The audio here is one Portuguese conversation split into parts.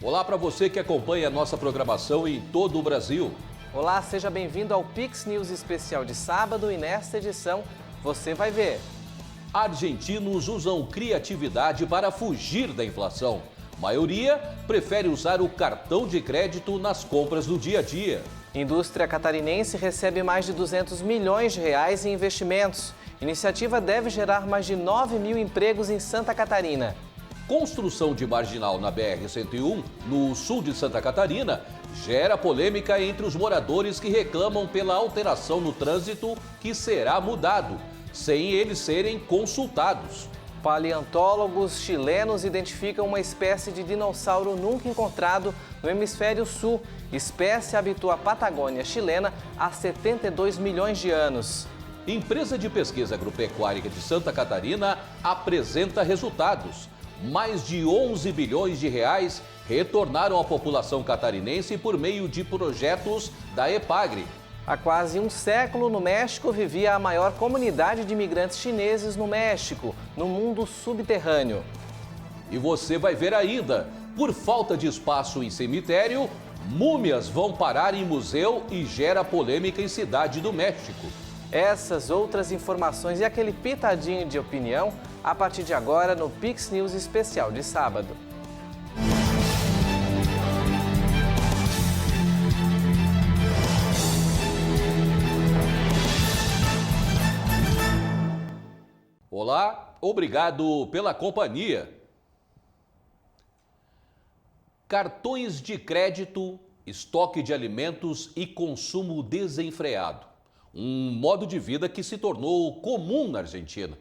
Olá para você que acompanha a nossa programação em todo o Brasil. Olá, seja bem-vindo ao Pix News especial de sábado e nesta edição você vai ver. Argentinos usam criatividade para fugir da inflação. Maioria prefere usar o cartão de crédito nas compras do dia a dia. Indústria catarinense recebe mais de 200 milhões de reais em investimentos. Iniciativa deve gerar mais de 9 mil empregos em Santa Catarina. Construção de marginal na BR-101, no sul de Santa Catarina, gera polêmica entre os moradores que reclamam pela alteração no trânsito que será mudado, sem eles serem consultados. Paleontólogos chilenos identificam uma espécie de dinossauro nunca encontrado no hemisfério sul. Espécie habitua a Patagônia chilena há 72 milhões de anos. Empresa de pesquisa agropecuária de Santa Catarina apresenta resultados. Mais de 11 bilhões de reais retornaram à população catarinense por meio de projetos da EPAGRE. Há quase um século, no México, vivia a maior comunidade de imigrantes chineses no México, no mundo subterrâneo. E você vai ver ainda, por falta de espaço em cemitério, múmias vão parar em museu e gera polêmica em Cidade do México. Essas outras informações e aquele pitadinho de opinião, a partir de agora no Pix News especial de sábado. Olá, obrigado pela companhia. Cartões de crédito, estoque de alimentos e consumo desenfreado. Um modo de vida que se tornou comum na Argentina.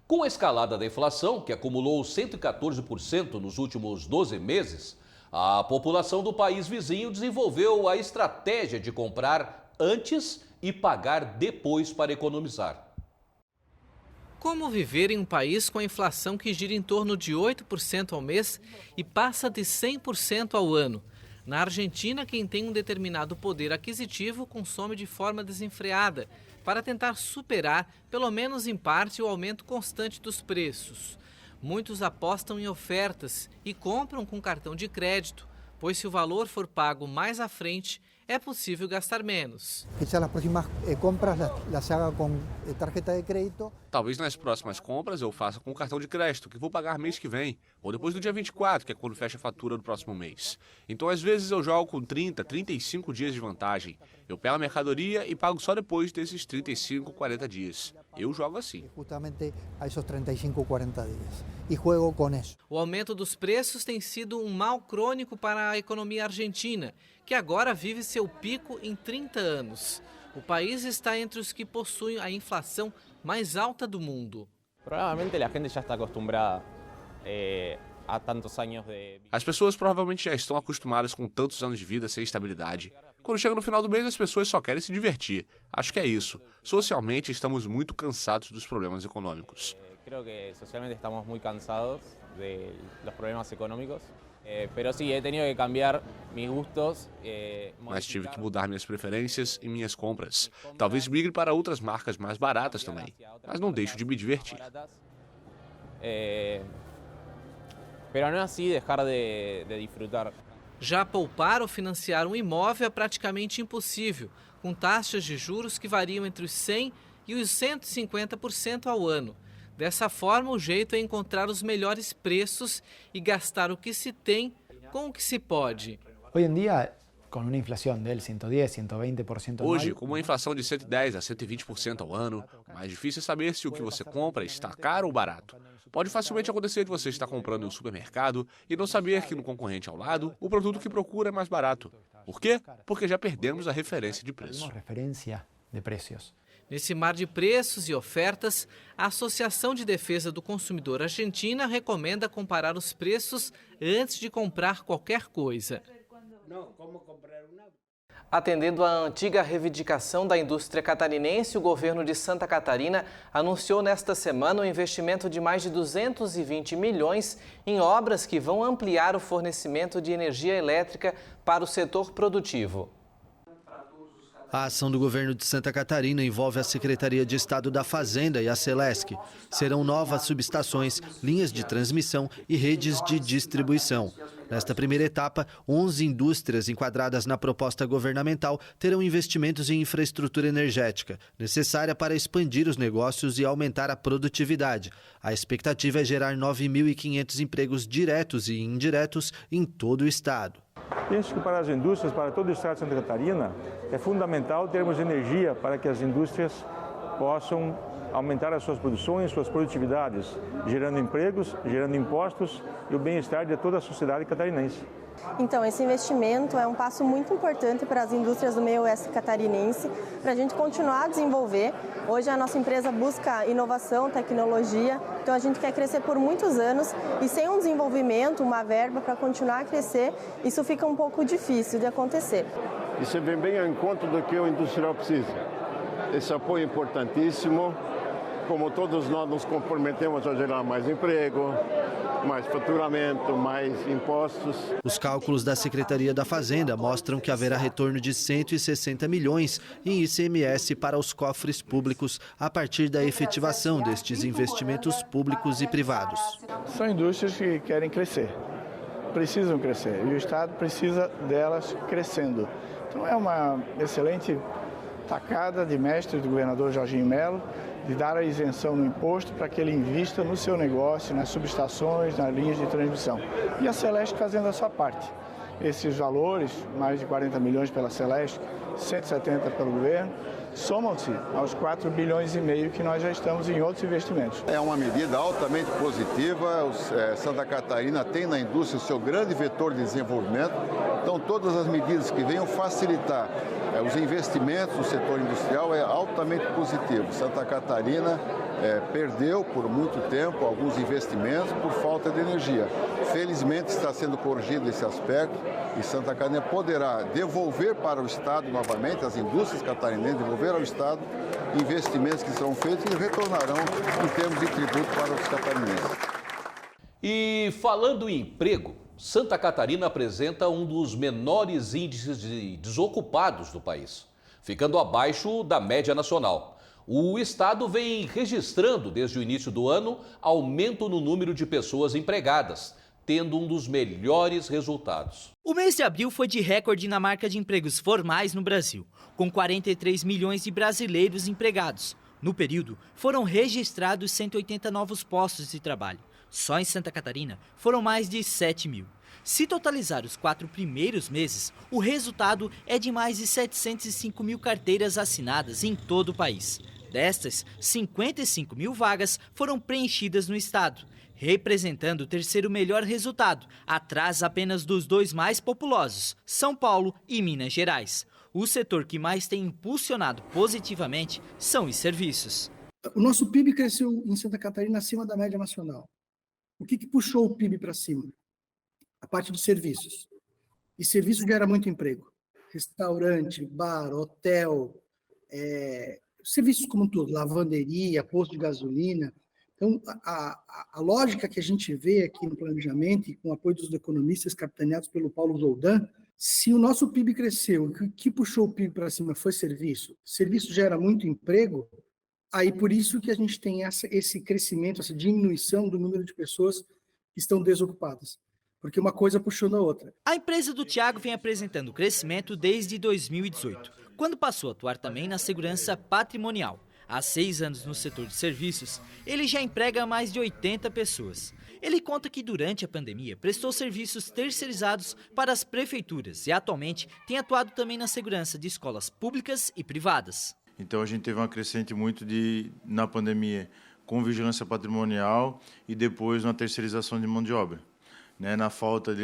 Com a escalada da inflação, que acumulou 114% nos últimos 12 meses, a população do país vizinho desenvolveu a estratégia de comprar antes e pagar depois para economizar. Como viver em um país com a inflação que gira em torno de 8% ao mês e passa de 100% ao ano? Na Argentina, quem tem um determinado poder aquisitivo consome de forma desenfreada para tentar superar, pelo menos em parte, o aumento constante dos preços. Muitos apostam em ofertas e compram com cartão de crédito, pois se o valor for pago mais à frente, é possível gastar menos. Quizás las próximas compras las haga con tarjeta de crédito. Talvez nas próximas compras eu faça com o cartão de crédito, que vou pagar mês que vem, ou depois do dia 24, que é quando fecha a fatura do próximo mês. Então, às vezes, eu jogo com 30, 35 dias de vantagem. Eu pego a mercadoria e pago só depois desses 35, 40 dias. Eu jogo assim. Justamente a esos 35, 40 dias. E juego com isso. O aumento dos preços tem sido um mal crônico para a economia argentina, que agora vive seu pico em 30 anos. O país está entre os que possuem a inflação mais alta do mundo. Provavelmente a gente já está acostumbrada a tantos anos de... As pessoas provavelmente já estão acostumadas com tantos anos de vida sem estabilidade. Quando chega no final do mês, as pessoas só querem se divertir. Acho que é isso. Socialmente, estamos muito cansados dos problemas econômicos. Creo que socialmente estamos muito cansados dos problemas econômicos. Pero sí, he tenido que cambiar mis gustos. Mas tive que mudar minhas preferências e minhas compras. Talvez migre para outras marcas mais baratas também. Mas não deixo de me divertir. Pero não é assim deixar de disfrutar. Já poupar ou financiar um imóvel é praticamente impossível, com taxas de juros que variam entre os 100% e os 150% ao ano. Dessa forma, o jeito é encontrar os melhores preços e gastar o que se tem com o que se pode. Hoje em dia, com uma inflação del 110, 120% Hoje, com uma inflação de 110 a 120% ao ano, o mais difícil é saber se o que você compra está caro ou barato. Pode facilmente acontecer de você estar comprando em um supermercado e não saber que no concorrente ao lado, o produto que procura é mais barato. Por quê? Porque já perdemos a referência de preço. Referência de preços. Nesse mar de preços e ofertas, a Associação de Defesa do Consumidor Argentina recomenda comparar os preços antes de comprar qualquer coisa. Atendendo à antiga reivindicação da indústria catarinense, o governo de Santa Catarina anunciou nesta semana um investimento de mais de 220 milhões em obras que vão ampliar o fornecimento de energia elétrica para o setor produtivo. A ação do governo de Santa Catarina envolve a Secretaria de Estado da Fazenda e a Celesc. Serão novas subestações, linhas de transmissão e redes de distribuição. Nesta primeira etapa, 11 indústrias enquadradas na proposta governamental terão investimentos em infraestrutura energética, necessária para expandir os negócios e aumentar a produtividade. A expectativa é gerar 9.500 empregos diretos e indiretos em todo o estado. Penso que para as indústrias, para todo o estado de Santa Catarina, é fundamental termos energia para que as indústrias possam aumentar as suas produções, suas produtividades, gerando empregos, gerando impostos e o bem-estar de toda a sociedade catarinense. Então, esse investimento é um passo muito importante para as indústrias do meio oeste catarinense, para a gente continuar a desenvolver. Hoje a nossa empresa busca inovação, tecnologia, então a gente quer crescer por muitos anos e sem um desenvolvimento, uma verba para continuar a crescer, isso fica um pouco difícil de acontecer. Isso vem bem ao encontro do que o industrial precisa. Esse apoio é importantíssimo. Como todos nós nos comprometemos a gerar mais emprego, mais faturamento, mais impostos. Os cálculos da Secretaria da Fazenda mostram que haverá retorno de 160 milhões em ICMS para os cofres públicos a partir da efetivação destes investimentos públicos e privados. São indústrias que querem crescer, precisam crescer, e o Estado precisa delas crescendo. Então é uma excelente tacada de mestre do governador Jorginho Melo, de dar a isenção no imposto para que ele invista no seu negócio, nas subestações, nas linhas de transmissão. E a Celesc fazendo a sua parte. Esses valores, mais de 40 milhões pela Celesc, 170 pelo governo, somam-se aos 4,5 bilhões que nós já estamos em outros investimentos. É uma medida altamente positiva. Santa Catarina tem na indústria o seu grande vetor de desenvolvimento. Então, todas as medidas que venham facilitar os investimentos no setor industrial é altamente positivo. Santa Catarina perdeu por muito tempo alguns investimentos por falta de energia. Felizmente está sendo corrigido esse aspecto e Santa Catarina poderá devolver para o Estado novamente, as indústrias catarinenses, devolver ao Estado investimentos que serão feitos e retornarão em termos de tributo para os catarinenses. E falando em emprego, Santa Catarina apresenta um dos menores índices de desocupados do país, ficando abaixo da média nacional. O estado vem registrando, desde o início do ano, aumento no número de pessoas empregadas, tendo um dos melhores resultados. O mês de abril foi de recorde na marca de empregos formais no Brasil, com 43 milhões de brasileiros empregados. No período, foram registrados 180 novos postos de trabalho. Só em Santa Catarina foram mais de 7 mil. Se totalizar os 4 primeiros meses, o resultado é de mais de 705 mil carteiras assinadas em todo o país. Destas, 55 mil vagas foram preenchidas no estado, representando o terceiro melhor resultado, atrás apenas dos dois mais populosos, São Paulo e Minas Gerais. O setor que mais tem impulsionado positivamente são os serviços. O nosso PIB cresceu em Santa Catarina acima da média nacional. O que puxou o PIB para cima? A parte de serviços. E serviço gera muito emprego. Restaurante, bar, hotel, serviços como um todo, lavanderia, posto de gasolina. Então, a lógica que a gente vê aqui no planejamento, e com o apoio dos economistas capitaneados pelo Paulo Zoldan, se o nosso PIB cresceu, o que puxou o PIB para cima foi serviço, serviço gera muito emprego, aí por isso que a gente tem esse crescimento, essa diminuição do número de pessoas que estão desocupadas. Porque uma coisa puxando a outra. A empresa do Thiago vem apresentando crescimento desde 2018, quando passou a atuar também na segurança patrimonial. Há 6 anos no setor de serviços, ele já emprega mais de 80 pessoas. Ele conta que durante a pandemia prestou serviços terceirizados para as prefeituras e atualmente tem atuado também na segurança de escolas públicas e privadas. Então a gente teve uma crescente muito na pandemia com vigilância patrimonial e depois na terceirização de mão de obra. Na falta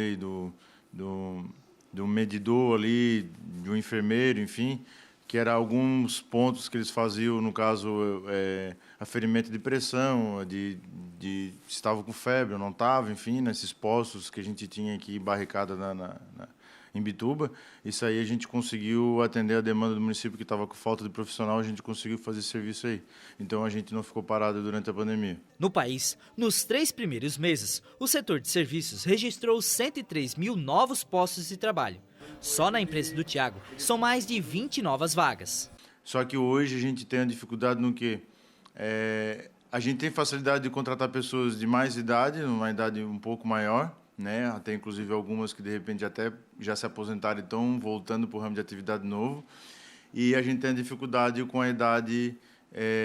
do medidor ali, de um enfermeiro, enfim, que eram alguns pontos que eles faziam, no caso, aferimento de pressão, de se estava com febre ou não estava, enfim, nesses postos que a gente tinha aqui barricada em Bituba. Isso aí a gente conseguiu atender a demanda do município que estava com falta de profissional, a gente conseguiu fazer serviço aí. Então a gente não ficou parado durante a pandemia. No país, nos 3 primeiros meses, o setor de serviços registrou 103 mil novos postos de trabalho. Só na empresa do Thiago são mais de 20 novas vagas. Só que hoje a gente tem a dificuldade no quê? A gente tem facilidade de contratar pessoas de mais idade, uma idade um pouco maior, né? Até inclusive algumas que de repente até já se aposentaram e estão voltando para o ramo de atividade novo. E a gente tem a dificuldade com a idade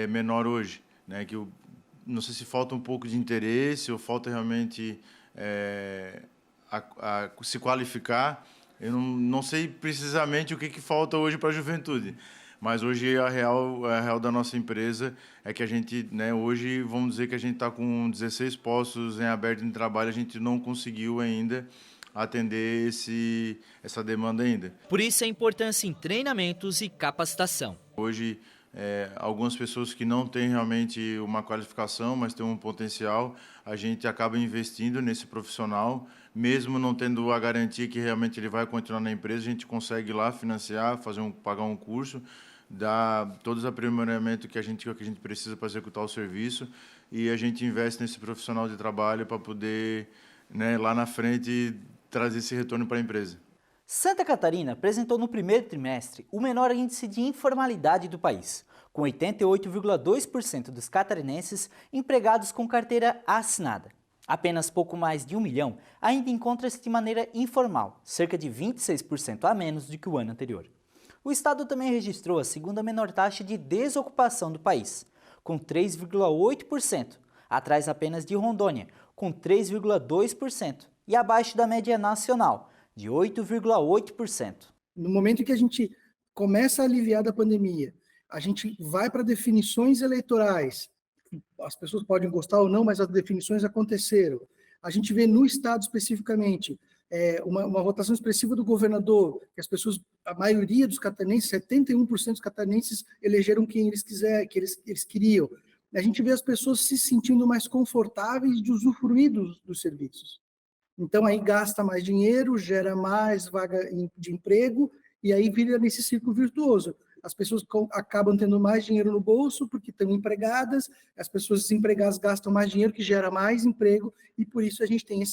menor hoje, né? Que não sei se falta um pouco de interesse ou falta realmente a se qualificar. Eu não sei precisamente o que falta hoje para a juventude. Mas hoje a real da nossa empresa é que a gente, né, hoje, vamos dizer que a gente está com 16 postos em aberto de trabalho, a gente não conseguiu ainda atender essa demanda ainda. Por isso a importância em treinamentos e capacitação. Hoje, algumas pessoas que não têm realmente uma qualificação, mas têm um potencial, a gente acaba investindo nesse profissional, mesmo não tendo a garantia que realmente ele vai continuar na empresa, a gente consegue ir lá financiar, pagar um curso, dar todos os aprimoramentos que a gente precisa para executar o serviço, e a gente investe nesse profissional de trabalho para poder, né, lá na frente, trazer esse retorno para a empresa. Santa Catarina apresentou no primeiro trimestre o menor índice de informalidade do país, com 88,2% dos catarinenses empregados com carteira assinada. Apenas pouco mais de 1 milhão ainda encontra-se de maneira informal, cerca de 26% a menos do que o ano anterior. O estado também registrou a segunda menor taxa de desocupação do país, com 3,8%, atrás apenas de Rondônia, com 3,2%, e abaixo da média nacional, de 8,8%. No momento em que a gente começa a aliviar da pandemia, a gente vai para definições eleitorais, as pessoas podem gostar ou não, mas as definições aconteceram. A gente vê no estado especificamente uma votação expressiva do governador, que as pessoas, a maioria dos catarinenses, 71% dos catarinenses elegeram quem eles quiserem, que eles queriam. A gente vê as pessoas se sentindo mais confortáveis de usufruir dos serviços. Então, aí gasta mais dinheiro, gera mais vaga de emprego, e aí vira nesse círculo virtuoso. As pessoas acabam tendo mais dinheiro no bolso porque estão empregadas, as pessoas desempregadas gastam mais dinheiro, que gera mais emprego, e por isso a gente tem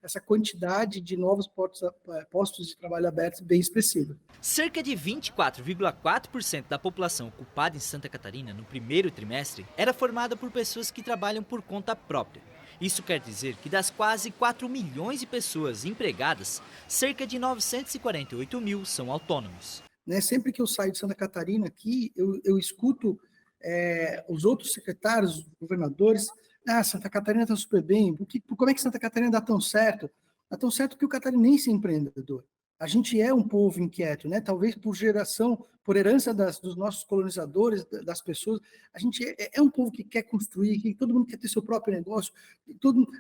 essa quantidade de novos postos de trabalho abertos bem expressiva. Cerca de 24,4% da população ocupada em Santa Catarina no primeiro trimestre era formada por pessoas que trabalham por conta própria. Isso quer dizer que das quase 4 milhões de pessoas empregadas, cerca de 948 mil são autônomos. Sempre que eu saio de Santa Catarina aqui, eu escuto os outros secretários, governadores, Santa Catarina está super bem, como é que Santa Catarina dá tão certo? Dá tão certo que o catarinense é empreendedor. A gente é um povo inquieto, né? Talvez por geração, por herança dos nossos colonizadores, das pessoas, a gente é um povo que quer construir, que todo mundo quer ter seu próprio negócio,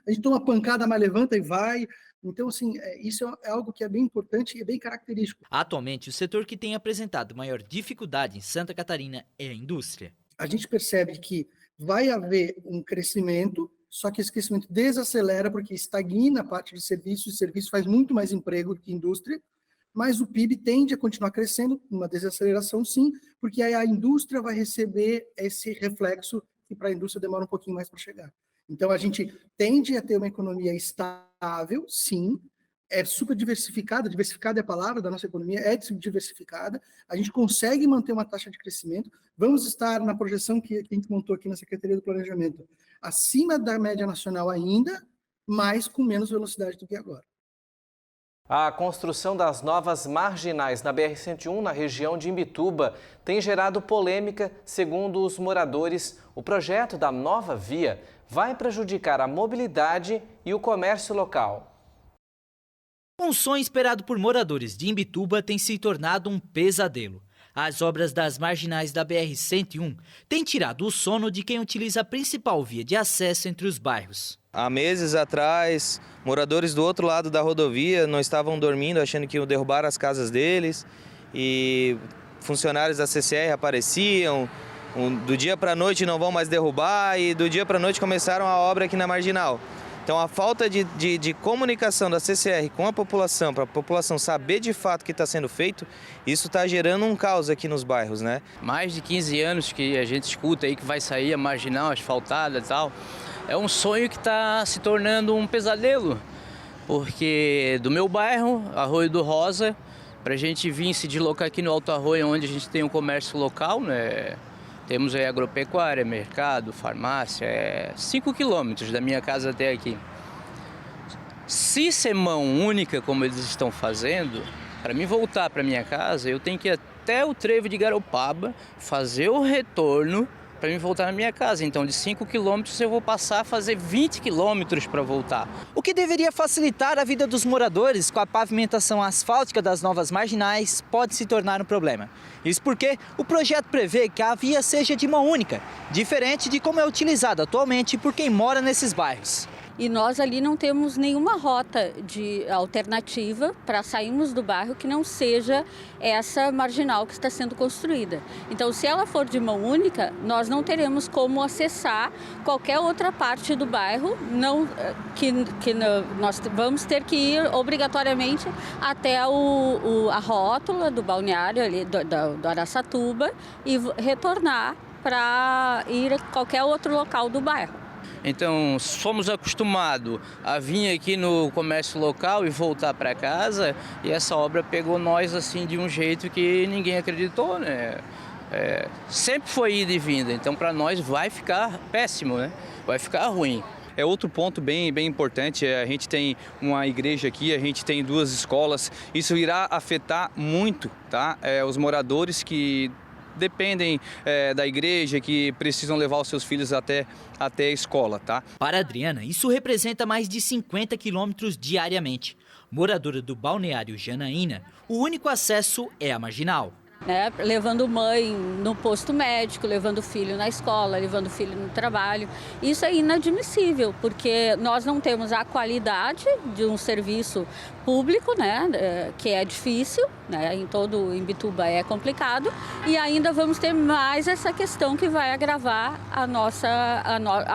a gente toma pancada, mas levanta e vai. Então, assim, isso é algo que é bem importante e é bem característico. Atualmente, o setor que tem apresentado maior dificuldade em Santa Catarina é a indústria. A gente percebe que vai haver um crescimento, só que esse crescimento desacelera porque estagna a parte de serviços, e serviço faz muito mais emprego que indústria, mas o PIB tende a continuar crescendo, uma desaceleração sim, porque aí a indústria vai receber esse reflexo que para a indústria demora um pouquinho mais para chegar. Então a gente tende a ter uma economia estável, sim, é super diversificada é a palavra da nossa economia, é diversificada, a gente consegue manter uma taxa de crescimento, vamos estar na projeção que a gente montou aqui na Secretaria do Planejamento, acima da média nacional ainda, mas com menos velocidade do que agora. A construção das novas marginais na BR-101, na região de Imbituba, tem gerado polêmica. Segundo os moradores, o projeto da nova via vai prejudicar a mobilidade e o comércio local. Um sonho esperado por moradores de Imbituba tem se tornado um pesadelo. As obras das marginais da BR-101 têm tirado o sono de quem utiliza a principal via de acesso entre os bairros. Há meses atrás, moradores do outro lado da rodovia não estavam dormindo, achando que iam derrubar as casas deles, e funcionários da CCR apareciam, do dia para a noite não vão mais derrubar, e do dia para a noite começaram a obra aqui na marginal. Então a falta de comunicação da CCR com a população, para a população saber de fato o que está sendo feito, isso está gerando um caos aqui nos bairros, né? Mais de 15 anos que a gente escuta aí que vai sair a marginal asfaltada e tal. É um sonho que está se tornando um pesadelo, porque do meu bairro, Arroio do Rosa, Para a gente vir se deslocar aqui no Alto Arroio, onde a gente tem um comércio local, né? Temos aí agropecuária, mercado, farmácia, 5 quilômetros da minha casa até aqui. Se ser mão única, como eles estão fazendo, para mim voltar para minha casa, eu tenho que ir até o trevo de Garopaba, fazer o retorno para mim voltar na minha casa. Então, de 5 quilômetros eu vou passar a fazer 20 quilômetros para voltar. O que deveria facilitar a vida dos moradores com a pavimentação asfáltica das novas marginais pode se tornar um problema. Isso porque o projeto prevê que a via seja de mão única, diferente de como é utilizada atualmente por quem mora nesses bairros. E nós ali não temos nenhuma rota de alternativa para sairmos do bairro que não seja essa marginal que está sendo construída. Então, se ela for de mão única, nós não teremos como acessar qualquer outra parte do bairro, nós vamos ter que ir obrigatoriamente até a rótula do balneário ali, do Araçatuba e retornar para ir a qualquer outro local do bairro. Então, fomos acostumados a vir aqui no comércio local e voltar para casa, e essa obra pegou nós assim de um jeito que ninguém acreditou, né? Sempre foi ida e vinda, então para nós vai ficar péssimo, né? Vai ficar ruim. É outro ponto bem importante, a gente tem uma igreja aqui, a gente tem 2 escolas, isso irá afetar muito, tá? Os moradores que dependem da igreja, que precisam levar os seus filhos até a escola, tá? Para a Adriana, isso representa mais de 50 quilômetros diariamente. Moradora do balneário Janaína, o único acesso é a marginal. Levando mãe no posto médico, levando filho na escola, levando filho no trabalho. Isso é inadmissível, porque nós não temos a qualidade de um serviço público, que é difícil, em todo Imbituba é complicado, e ainda vamos ter mais essa questão que vai agravar a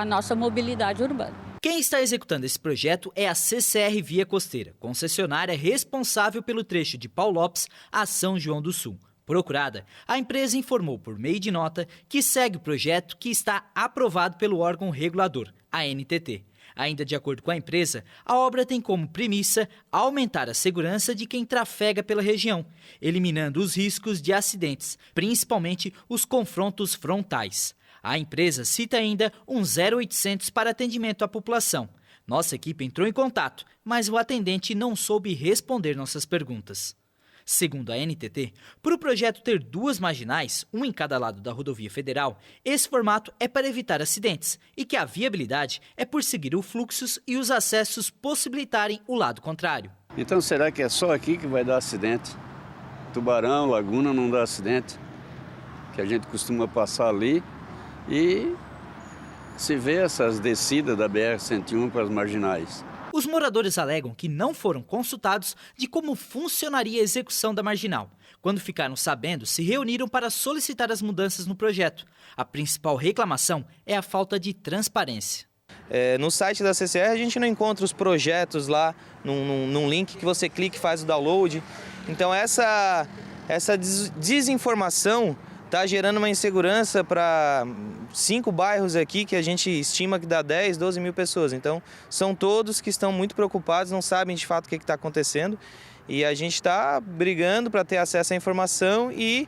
nossa mobilidade urbana. Quem está executando esse projeto é a CCR Via Costeira, concessionária responsável pelo trecho de Paulo Lopes a São João do Sul. Procurada, a empresa informou por meio de nota que segue o projeto que está aprovado pelo órgão regulador, a ANTT. Ainda de acordo com a empresa, a obra tem como premissa aumentar a segurança de quem trafega pela região, eliminando os riscos de acidentes, principalmente os confrontos frontais. A empresa cita ainda um 0800 para atendimento à população. Nossa equipe entrou em contato, mas o atendente não soube responder nossas perguntas. Segundo a ANTT, para o projeto ter 2 marginais, uma em cada lado da rodovia federal, esse formato é para evitar acidentes e que a viabilidade é por seguir os fluxos e os acessos possibilitarem o lado contrário. Então será que é só aqui que vai dar acidente? Tubarão, Laguna não dá acidente? Que a gente costuma passar ali e se vê essas descidas da BR-101 para as marginais. Os moradores alegam que não foram consultados de como funcionaria a execução da marginal. Quando ficaram sabendo, se reuniram para solicitar as mudanças no projeto. A principal reclamação é a falta de transparência. No site da CCR a gente não encontra os projetos lá num link que você clica e faz o download. Então essa desinformação está gerando uma insegurança para 5 bairros aqui que a gente estima que dá 10, 12 mil pessoas. Então, são todos que estão muito preocupados, não sabem de fato o que está acontecendo. E a gente está brigando para ter acesso à informação e,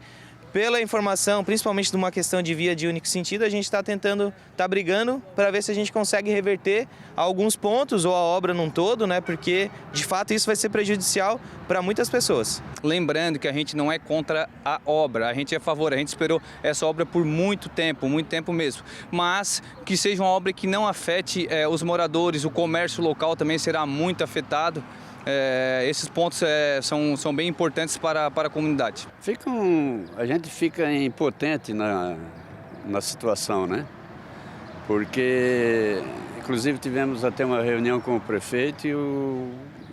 pela informação, principalmente de uma questão de via de único sentido, a gente está brigando para ver se a gente consegue reverter alguns pontos ou a obra num todo, porque de fato isso vai ser prejudicial para muitas pessoas. Lembrando que a gente não é contra a obra, a gente é a favor, a gente esperou essa obra por muito tempo mesmo, mas que seja uma obra que não afete os moradores, o comércio local também será muito afetado. Esses pontos são bem importantes para a comunidade. A gente fica impotente na situação, Porque, inclusive, tivemos até uma reunião com o prefeito e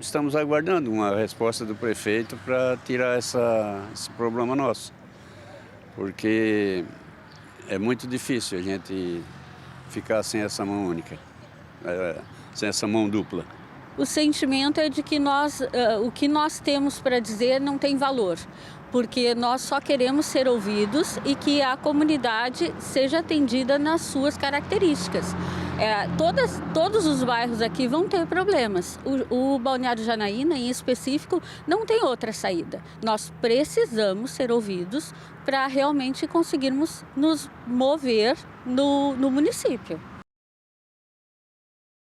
estamos aguardando uma resposta do prefeito para tirar esse problema nosso. Porque é muito difícil a gente ficar sem essa mão única, sem essa mão dupla. O sentimento é de que o que nós temos para dizer não tem valor, porque nós só queremos ser ouvidos e que a comunidade seja atendida nas suas características. Todos os bairros aqui vão ter problemas. O Balneário Janaína, em específico, não tem outra saída. Nós precisamos ser ouvidos para realmente conseguirmos nos mover no município.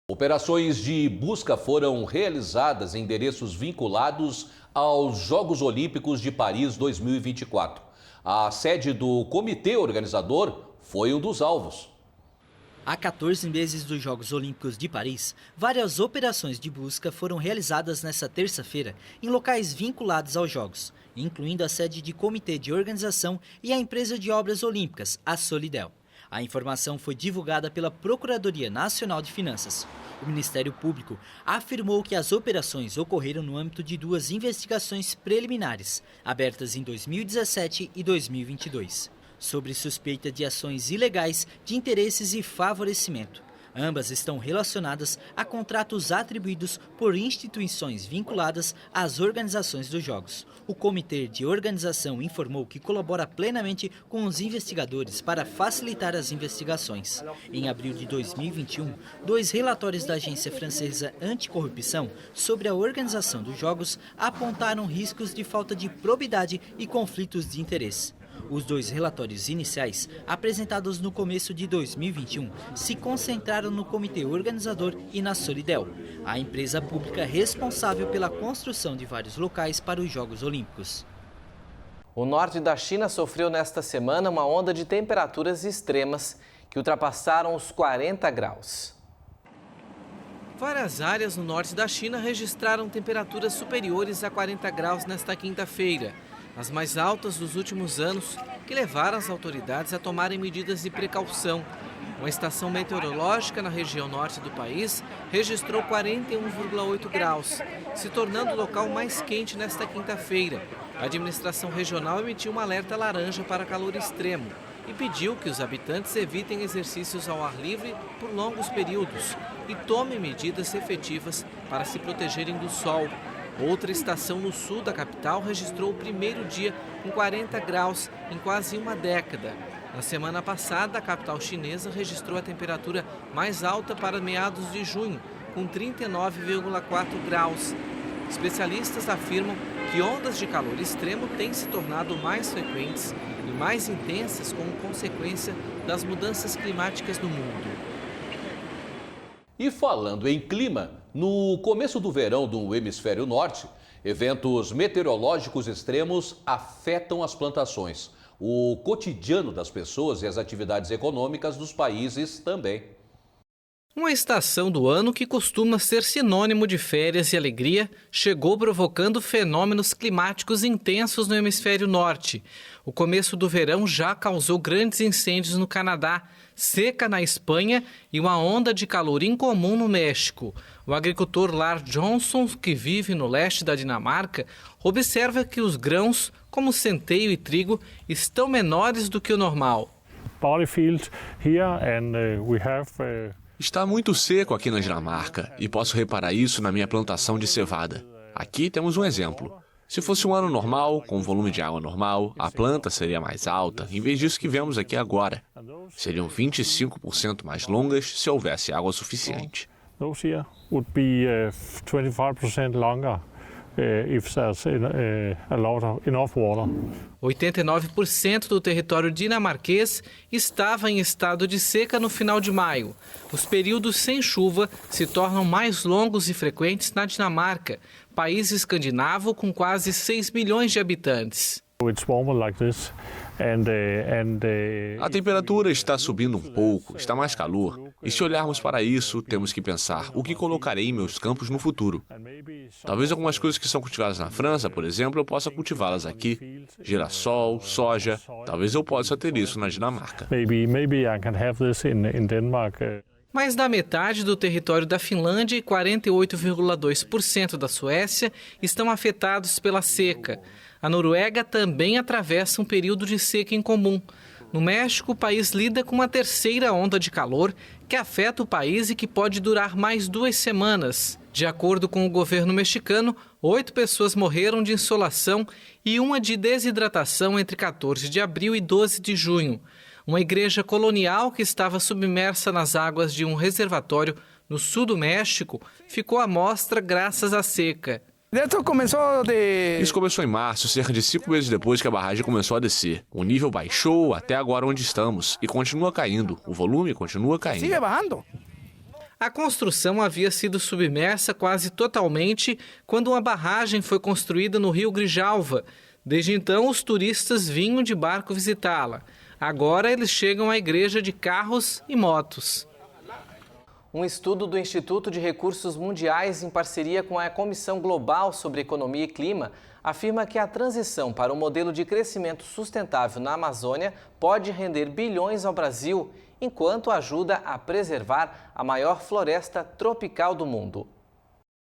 Operações de busca foram realizadas em endereços vinculados aos Jogos Olímpicos de Paris 2024. A sede do comitê organizador foi um dos alvos. Há 14 meses dos Jogos Olímpicos de Paris, várias operações de busca foram realizadas nesta terça-feira em locais vinculados aos Jogos, incluindo a sede de comitê de organização e a empresa de obras olímpicas, a Solidel. A informação foi divulgada pela Procuradoria Nacional de Finanças. O Ministério Público afirmou que as operações ocorreram no âmbito de 2 investigações preliminares, abertas em 2017 e 2022, sobre suspeita de ações ilegais de interesses e favorecimento. Ambas estão relacionadas a contratos atribuídos por instituições vinculadas às organizações dos Jogos. O Comitê de Organização informou que colabora plenamente com os investigadores para facilitar as investigações. Em abril de 2021, 2 relatórios da Agência Francesa Anticorrupção sobre a organização dos Jogos apontaram riscos de falta de probidade e conflitos de interesse. Os 2 relatórios iniciais, apresentados no começo de 2021, se concentraram no comitê organizador e na Solidel, a empresa pública responsável pela construção de vários locais para os Jogos Olímpicos. O norte da China sofreu nesta semana uma onda de temperaturas extremas que ultrapassaram os 40 graus. Várias áreas no norte da China registraram temperaturas superiores a 40 graus nesta quinta-feira, as mais altas dos últimos anos, que levaram as autoridades a tomarem medidas de precaução. Uma estação meteorológica na região norte do país registrou 41,8 graus, se tornando o local mais quente nesta quinta-feira. A administração regional emitiu um alerta laranja para calor extremo e pediu que os habitantes evitem exercícios ao ar livre por longos períodos e tomem medidas efetivas para se protegerem do sol. Outra estação no sul da capital registrou o primeiro dia com 40 graus em quase uma década. Na semana passada, a capital chinesa registrou a temperatura mais alta para meados de junho, com 39,4 graus. Especialistas afirmam que ondas de calor extremo têm se tornado mais frequentes e mais intensas como consequência das mudanças climáticas no mundo. E falando em clima, no começo do verão do hemisfério norte, eventos meteorológicos extremos afetam as plantações, o cotidiano das pessoas e as atividades econômicas dos países também. Uma estação do ano que costuma ser sinônimo de férias e alegria chegou provocando fenômenos climáticos intensos no hemisfério norte. O começo do verão já causou grandes incêndios no Canadá, seca na Espanha e uma onda de calor incomum no México. O agricultor Lars Johnson, que vive no leste da Dinamarca, observa que os grãos, como centeio e trigo, estão menores do que o normal. Está muito seco aqui na Dinamarca e posso reparar isso na minha plantação de cevada. Aqui temos um exemplo. Se fosse um ano normal, com um volume de água normal, a planta seria mais alta, em vez disso que vemos aqui agora. Seriam 25% mais longas se houvesse água suficiente. 89% do território dinamarquês estava em estado de seca no final de maio. Os períodos sem chuva se tornam mais longos e frequentes na Dinamarca, país escandinavo com quase 6 milhões de habitantes. A temperatura está subindo um pouco, está mais calor. E se olharmos para isso, temos que pensar o que colocarei em meus campos no futuro. Talvez algumas coisas que são cultivadas na França, por exemplo, eu possa cultivá-las aqui. Girassol, soja, talvez eu possa ter isso na Dinamarca. Mais da metade do território da Finlândia e 48,2% da Suécia estão afetados pela seca. A Noruega também atravessa um período de seca incomum. No México, o país lida com uma terceira onda de calor que afeta o país e que pode durar mais 2 semanas. De acordo com o governo mexicano, 8 pessoas morreram de insolação e uma de desidratação entre 14 de abril e 12 de junho. Uma igreja colonial que estava submersa nas águas de um reservatório no sul do México ficou à mostra graças à seca. Isso começou em março, cerca de 5 meses depois que a barragem começou a descer. O nível baixou até agora onde estamos e continua caindo. O volume continua caindo. A construção havia sido submersa quase totalmente quando uma barragem foi construída no rio Grijalva. Desde então, os turistas vinham de barco visitá-la. Agora eles chegam à igreja de carros e motos. Um estudo do Instituto de Recursos Mundiais, em parceria com a Comissão Global sobre Economia e Clima, afirma que a transição para um modelo de crescimento sustentável na Amazônia pode render bilhões ao Brasil, enquanto ajuda a preservar a maior floresta tropical do mundo.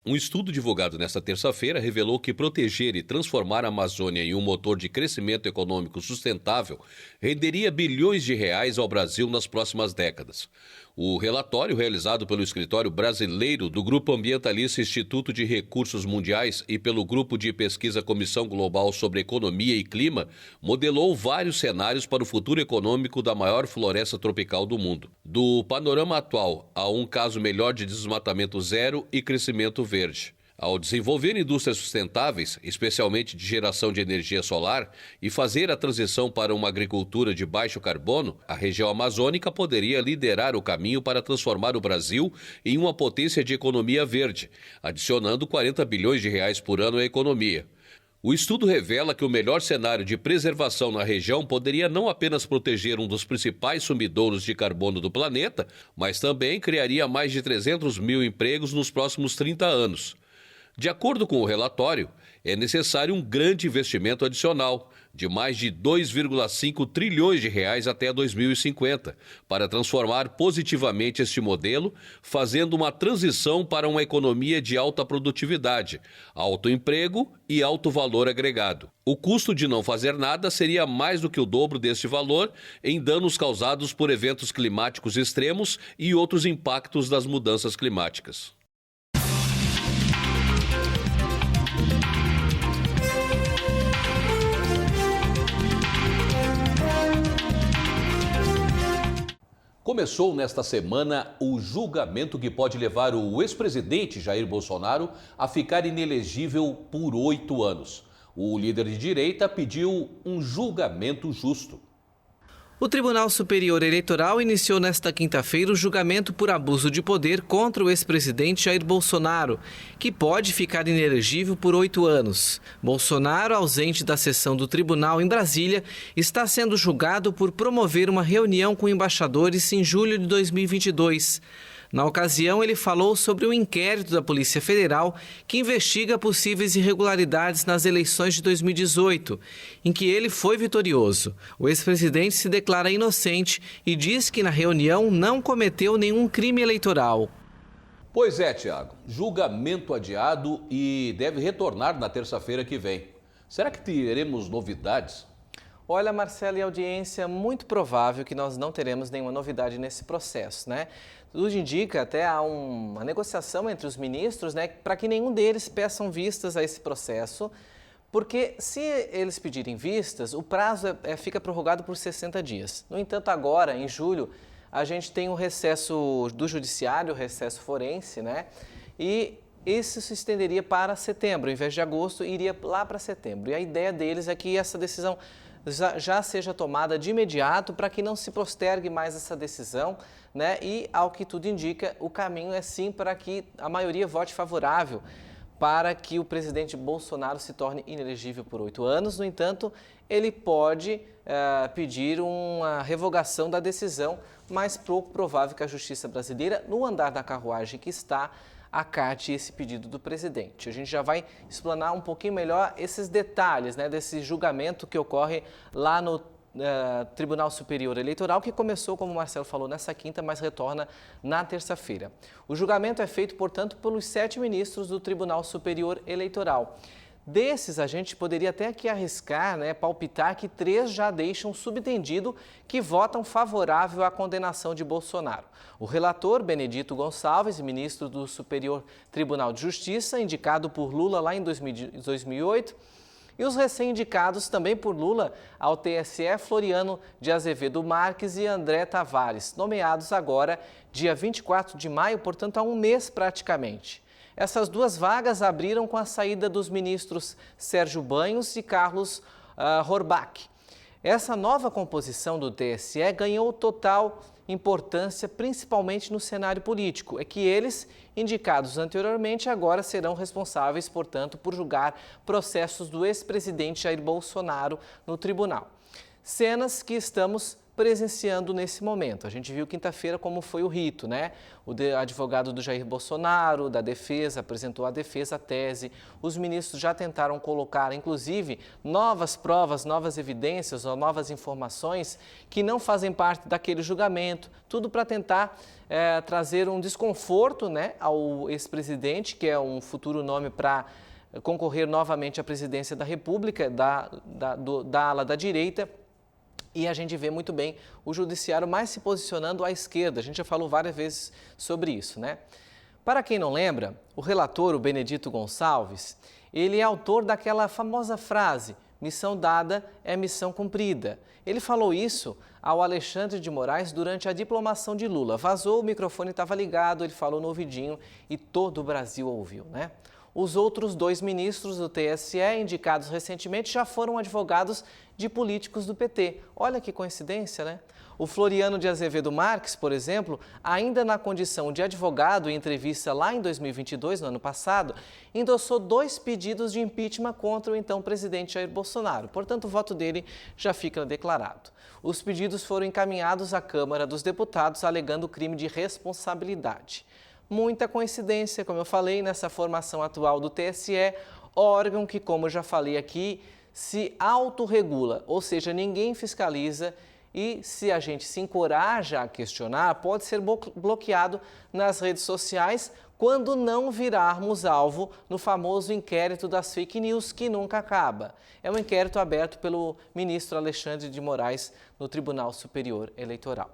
Um estudo divulgado nesta terça-feira revelou que proteger e transformar a Amazônia em um motor de crescimento econômico sustentável renderia bilhões de reais ao Brasil nas próximas décadas. O relatório, realizado pelo Escritório Brasileiro do Grupo Ambientalista Instituto de Recursos Mundiais e pelo Grupo de Pesquisa Comissão Global sobre Economia e Clima, modelou vários cenários para o futuro econômico da maior floresta tropical do mundo. Do panorama atual a um caso melhor de desmatamento zero e crescimento verde. Ao desenvolver indústrias sustentáveis, especialmente de geração de energia solar, e fazer a transição para uma agricultura de baixo carbono, a região amazônica poderia liderar o caminho para transformar o Brasil em uma potência de economia verde, adicionando 40 bilhões de reais por ano à economia. O estudo revela que o melhor cenário de preservação na região poderia não apenas proteger um dos principais sumidouros de carbono do planeta, mas também criaria mais de 300 mil empregos nos próximos 30 anos. De acordo com o relatório, é necessário um grande investimento adicional, de mais de 2,5 trilhões de reais até 2050, para transformar positivamente este modelo, fazendo uma transição para uma economia de alta produtividade, alto emprego e alto valor agregado. O custo de não fazer nada seria mais do que o dobro deste valor em danos causados por eventos climáticos extremos e outros impactos das mudanças climáticas. Começou nesta semana o julgamento que pode levar o ex-presidente Jair Bolsonaro a ficar inelegível por 8 anos. O líder de direita pediu um julgamento justo. O Tribunal Superior Eleitoral iniciou nesta quinta-feira o julgamento por abuso de poder contra o ex-presidente Jair Bolsonaro, que pode ficar inelegível por 8 anos. Bolsonaro, ausente da sessão do tribunal em Brasília, está sendo julgado por promover uma reunião com embaixadores em julho de 2022. Na ocasião, ele falou sobre o inquérito da Polícia Federal que investiga possíveis irregularidades nas eleições de 2018, em que ele foi vitorioso. O ex-presidente se declara inocente e diz que na reunião não cometeu nenhum crime eleitoral. Pois é, Tiago. Julgamento adiado e deve retornar na terça-feira que vem. Será que teremos novidades? Olha, Marcelo e audiência, muito provável que nós não teremos nenhuma novidade nesse processo, né? Tudo indica até há uma negociação entre os ministros, né, para que nenhum deles peçam vistas a esse processo, porque se eles pedirem vistas, o prazo fica prorrogado por 60 dias. No entanto, agora, em julho, a gente tem o recesso do judiciário, o recesso forense, né? E isso se estenderia para setembro, em vez de agosto, iria lá para setembro. E a ideia deles é que essa decisão já seja tomada de imediato para que não se postergue mais essa decisão, né? E, ao que tudo indica, o caminho é sim para que a maioria vote favorável para que o presidente Bolsonaro se torne inelegível por 8 anos. No entanto, ele pode pedir uma revogação da decisão, mas pouco provável que a justiça brasileira, no andar da carruagem que está, acate esse pedido do presidente. A gente já vai explanar um pouquinho melhor esses detalhes, né, desse julgamento que ocorre lá no Tribunal Superior Eleitoral, que começou, como o Marcelo falou, nessa quinta, mas retorna na terça-feira. O julgamento é feito, portanto, pelos 7 ministros do Tribunal Superior Eleitoral. Desses, a gente poderia até aqui arriscar, né, palpitar que 3 já deixam subentendido que votam favorável à condenação de Bolsonaro. O relator, Benedito Gonçalves, ministro do Superior Tribunal de Justiça, indicado por Lula lá em 2008, E os recém-indicados também por Lula ao TSE, Floriano de Azevedo Marques e André Tavares, nomeados agora dia 24 de maio, portanto há um mês praticamente. Essas duas vagas abriram com a saída dos ministros Sérgio Banhos e Carlos Horbach. Essa nova composição do TSE ganhou total importância, principalmente no cenário político. É que eles, indicados anteriormente, agora serão responsáveis, portanto, por julgar processos do ex-presidente Jair Bolsonaro no tribunal. Cenas que estamos presenciando nesse momento. A gente viu quinta-feira como foi o rito, né? O advogado do Jair Bolsonaro, da defesa, apresentou a defesa, a tese. Os ministros já tentaram colocar, inclusive, novas provas, novas evidências ou novas informações que não fazem parte daquele julgamento. Tudo para tentar trazer um desconforto, né, ao ex-presidente, que é um futuro nome para concorrer novamente à presidência da República, da ala da direita. E a gente vê muito bem o judiciário mais se posicionando à esquerda. A gente já falou várias vezes sobre isso, né? Para quem não lembra, o relator, o Benedito Gonçalves, ele é autor daquela famosa frase, missão dada é missão cumprida. Ele falou isso ao Alexandre de Moraes durante a diplomação de Lula. Vazou, o microfone estava ligado, ele falou no ouvidinho e todo o Brasil ouviu, né? Os outros dois ministros do TSE, indicados recentemente, já foram advogados de políticos do PT. Olha que coincidência, né? O Floriano de Azevedo Marques, por exemplo, ainda na condição de advogado em entrevista lá em 2022, no ano passado, endossou 2 pedidos de impeachment contra o então presidente Jair Bolsonaro. Portanto, o voto dele já fica declarado. Os pedidos foram encaminhados à Câmara dos Deputados alegando crime de responsabilidade. Muita coincidência, como eu falei, nessa formação atual do TSE, órgão que, como eu já falei aqui, se autorregula, ou seja, ninguém fiscaliza e se a gente se encoraja a questionar, pode ser bloqueado nas redes sociais quando não virarmos alvo no famoso inquérito das fake news que nunca acaba. É um inquérito aberto pelo ministro Alexandre de Moraes no Tribunal Superior Eleitoral.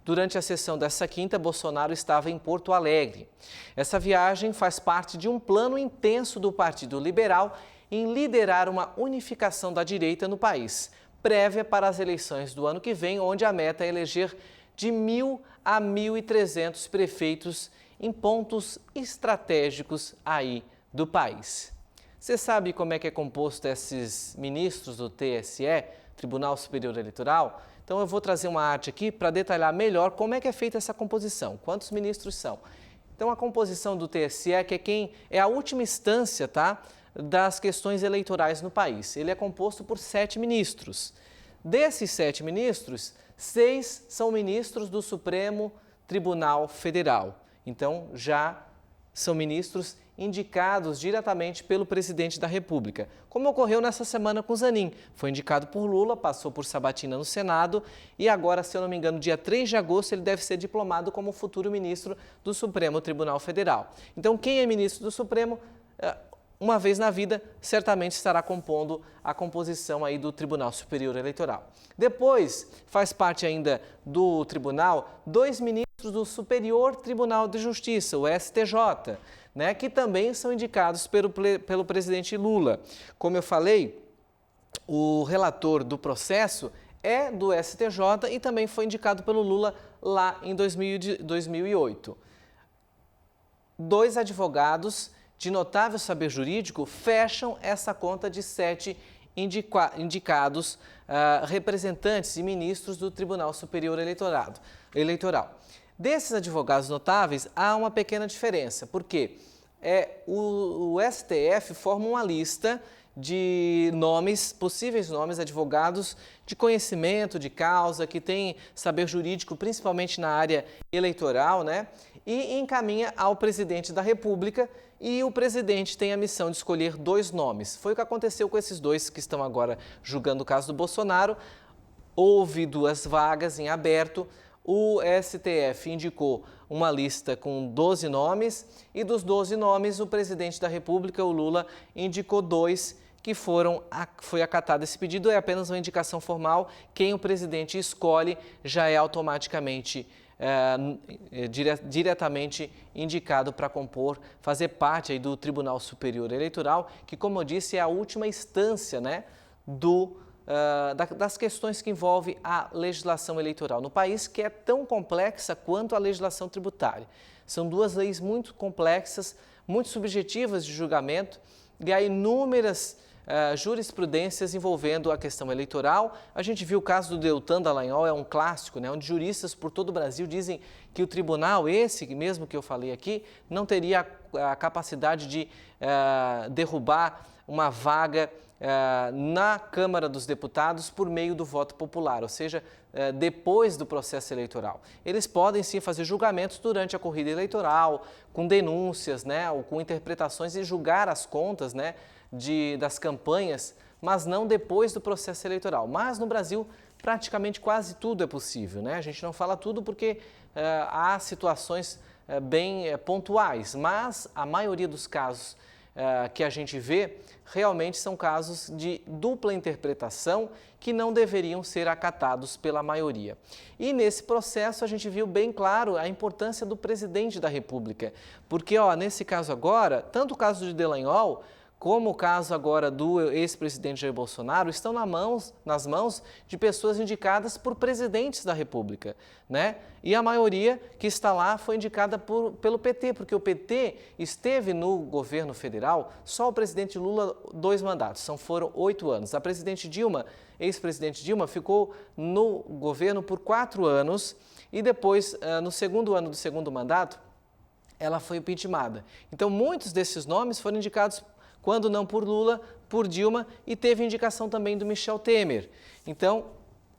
Durante a sessão dessa quinta, Bolsonaro estava em Porto Alegre. Essa viagem faz parte de um plano intenso do Partido Liberal em liderar uma unificação da direita no país, prévia para as eleições do ano que vem, onde a meta é eleger de 1.000 a 1.300 prefeitos em pontos estratégicos aí do país. Você sabe como é que é composto esses ministros do TSE, Tribunal Superior Eleitoral? Então eu vou trazer uma arte aqui para detalhar melhor como é que é feita essa composição, quantos ministros são. Então a composição do TSE, que é a última instância, tá, das questões eleitorais no país. Ele é composto por 7 ministros. Desses 7 ministros, 6 são ministros do Supremo Tribunal Federal. Então já são ministros indicados diretamente pelo presidente da República, como ocorreu nessa semana com Zanin. Foi indicado por Lula, passou por sabatina no Senado e agora, se eu não me engano, dia 3 de agosto, ele deve ser diplomado como futuro ministro do Supremo Tribunal Federal. Então, quem é ministro do Supremo, uma vez na vida, certamente estará compondo a composição aí do Tribunal Superior Eleitoral. Depois, faz parte ainda do tribunal 2 ministros do Superior Tribunal de Justiça, o STJ, né, que também são indicados pelo presidente Lula. Como eu falei, o relator do processo é do STJ e também foi indicado pelo Lula lá em 2008. 2 advogados de notável saber jurídico fecham essa conta de 7 indicados representantes e ministros do Tribunal Superior Eleitoral. Desses advogados notáveis, há uma pequena diferença, porque o STF forma uma lista de nomes, possíveis nomes, advogados de conhecimento, de causa, que têm saber jurídico, principalmente na área eleitoral, né? E encaminha ao presidente da República e o presidente tem a missão de escolher 2 nomes. Foi o que aconteceu com esses 2 que estão agora julgando o caso do Bolsonaro. Houve 2 vagas em aberto. O STF indicou uma lista com 12 nomes e dos 12 nomes o presidente da República, o Lula, indicou 2 que foi acatado esse pedido. É apenas uma indicação formal. Quem o presidente escolhe já é automaticamente diretamente indicado para fazer parte aí do Tribunal Superior Eleitoral, que, como eu disse, é a última instância, né, das questões que envolvem a legislação eleitoral no país, que é tão complexa quanto a legislação tributária. São duas leis muito complexas, muito subjetivas de julgamento, e há inúmeras jurisprudências envolvendo a questão eleitoral. A gente viu o caso do Deltan Dallagnol, é um clássico, né, onde juristas por todo o Brasil dizem que o tribunal, esse mesmo que eu falei aqui, não teria a capacidade de derrubar uma vaga na Câmara dos Deputados por meio do voto popular, ou seja, depois do processo eleitoral. Eles podem sim fazer julgamentos durante a corrida eleitoral, com denúncias, né, ou com interpretações e julgar as contas, né, das campanhas, mas não depois do processo eleitoral. Mas no Brasil, praticamente quase tudo é possível, né? A gente não fala tudo porque há situações bem pontuais, mas a maioria dos casos que a gente vê realmente são casos de dupla interpretação que não deveriam ser acatados pela maioria. E nesse processo a gente viu bem claro a importância do presidente da República, porque nesse caso agora, tanto o caso de Dallagnol como o caso agora do ex-presidente Jair Bolsonaro, estão nas mãos de pessoas indicadas por presidentes da República, né? E a maioria que está lá foi indicada pelo PT, porque o PT esteve no governo federal, só o presidente Lula 2 mandatos, foram 8 anos. A presidente Dilma, ex-presidente Dilma, ficou no governo por 4 anos e depois, no segundo ano do segundo mandato, ela foi impeachmentada. Então, muitos desses nomes foram indicados quando não por Lula, por Dilma, e teve indicação também do Michel Temer. Então,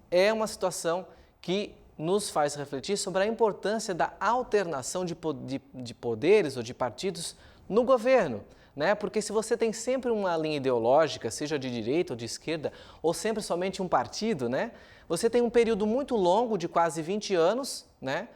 é uma situação que nos faz refletir sobre a importância da alternação de poderes ou de partidos no governo, né? Porque se você tem sempre uma linha ideológica, seja de direita ou de esquerda, ou sempre somente um partido, né? Você tem um período muito longo, de quase 20 anos, né,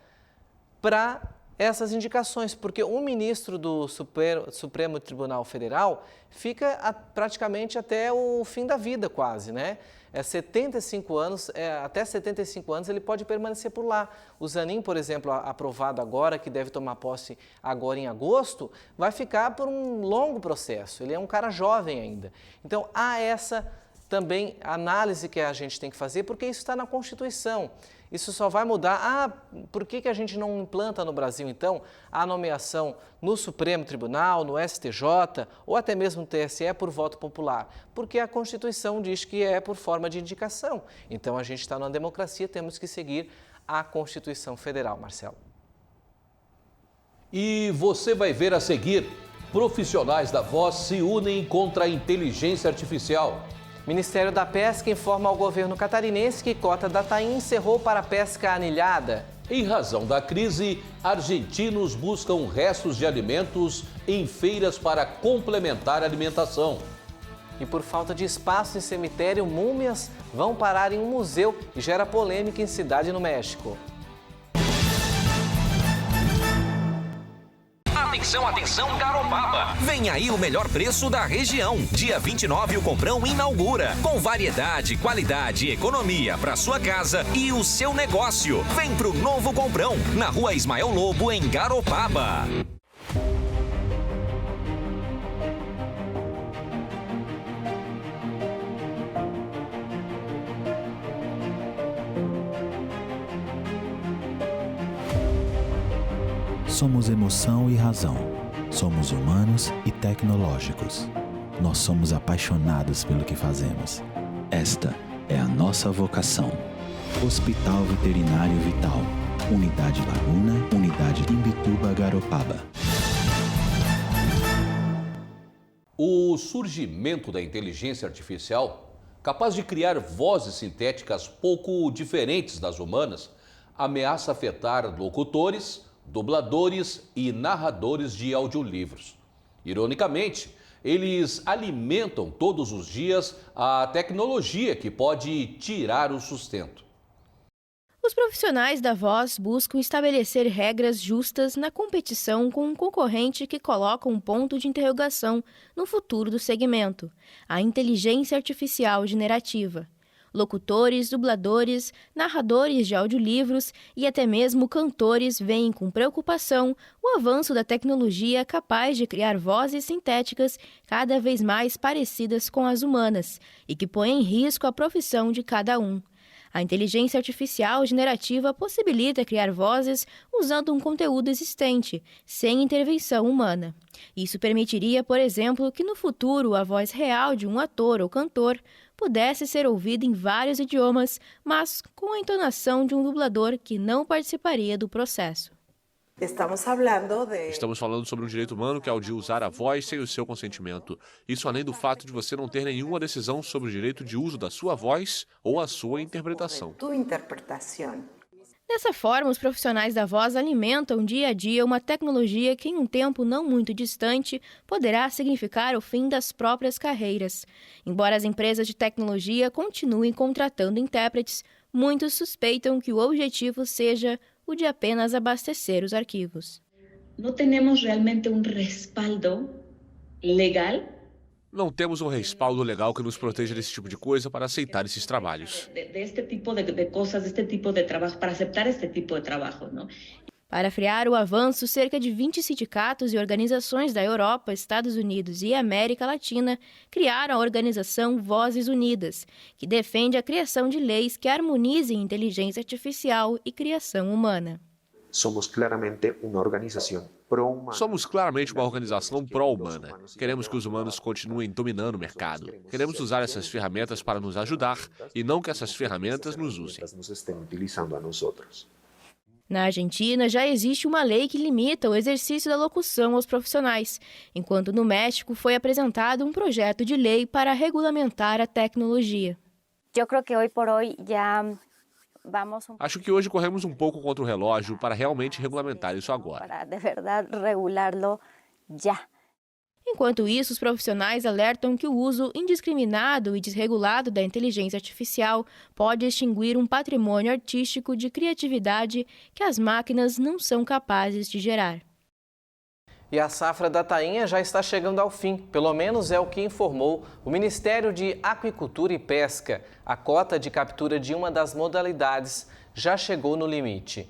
para essas indicações, porque um ministro do Supremo Tribunal Federal fica praticamente até o fim da vida quase, né? 75 anos, até 75 anos ele pode permanecer por lá. O Zanin, por exemplo, aprovado agora, que deve tomar posse agora em agosto, vai ficar por um longo processo. Ele é um cara jovem ainda. Então, há essa também análise que a gente tem que fazer, porque isso está na Constituição. Isso só vai mudar. Por que a gente não implanta no Brasil, então, a nomeação no Supremo Tribunal, no STJ ou até mesmo no TSE por voto popular? Porque a Constituição diz que é por forma de indicação. Então, a gente está numa democracia, temos que seguir a Constituição Federal, Marcelo. E você vai ver a seguir: profissionais da Voz se unem contra a inteligência artificial. Ministério da Pesca informa ao governo catarinense que cota da tainha encerrou para a pesca anilhada. Em razão da crise, argentinos buscam restos de alimentos em feiras para complementar a alimentação. E por falta de espaço em cemitério, múmias vão parar em um museu e gera polêmica em cidade no México. Atenção, atenção, Garopaba! Vem aí o melhor preço da região. Dia 29 o Comprão inaugura. Com variedade, qualidade e economia para sua casa e o seu negócio. Vem pro novo Comprão, na Rua Ismael Lobo, em Garopaba. Somos emoção e razão. Somos humanos e tecnológicos. Nós somos apaixonados pelo que fazemos. Esta é a nossa vocação. Hospital Veterinário Vital. Unidade Laguna, Unidade Imbituba, Garopaba. O surgimento da inteligência artificial, capaz de criar vozes sintéticas pouco diferentes das humanas, ameaça afetar locutores, dubladores e narradores de audiolivros. Ironicamente, eles alimentam todos os dias a tecnologia que pode tirar o sustento. Os profissionais da voz buscam estabelecer regras justas na competição com um concorrente que coloca um ponto de interrogação no futuro do segmento, a inteligência artificial generativa. Locutores, dubladores, narradores de audiolivros e até mesmo cantores veem com preocupação o avanço da tecnologia capaz de criar vozes sintéticas cada vez mais parecidas com as humanas e que põe em risco a profissão de cada um. A inteligência artificial generativa possibilita criar vozes usando um conteúdo existente, sem intervenção humana. Isso permitiria, por exemplo, que no futuro a voz real de um ator ou cantor pudesse ser ouvida em vários idiomas, mas com a entonação de um dublador que não participaria do processo. Estamos falando sobre um direito humano que é o de usar a voz sem o seu consentimento. Isso além do fato de você não ter nenhuma decisão sobre o direito de uso da sua voz ou a sua interpretação. Dessa forma, os profissionais da voz alimentam dia a dia uma tecnologia que, em um tempo não muito distante, poderá significar o fim das próprias carreiras. Embora as empresas de tecnologia continuem contratando intérpretes, muitos suspeitam que o objetivo seja o de apenas abastecer os arquivos. Não temos realmente respaldo legal. Não temos um respaldo legal que nos proteja desse tipo de coisa para aceitar esses trabalhos. Deste tipo de coisas, deste tipo de trabalho, para aceitar este tipo de trabalho, não? Para frear o avanço, cerca de 20 sindicatos e organizações da Europa, Estados Unidos e América Latina criaram a organização Vozes Unidas, que defende a criação de leis que harmonizem inteligência artificial e criação humana. Somos claramente uma organização pró-humana. Somos claramente uma organização pró-humana. Queremos que os humanos continuem dominando o mercado. Queremos usar essas ferramentas para nos ajudar e não que essas ferramentas nos usem. Na Argentina, já existe uma lei que limita o exercício da locução aos profissionais, enquanto no México foi apresentado um projeto de lei para regulamentar a tecnologia. Acho que hoje corremos um pouco contra o relógio para realmente regulamentar isso agora. Para de verdade regulá-lo já. Enquanto isso, os profissionais alertam que o uso indiscriminado e desregulado da inteligência artificial pode extinguir um patrimônio artístico de criatividade que as máquinas não são capazes de gerar. E a safra da tainha já está chegando ao fim, pelo menos é o que informou o Ministério de Aquicultura e Pesca. A cota de captura de uma das modalidades já chegou no limite.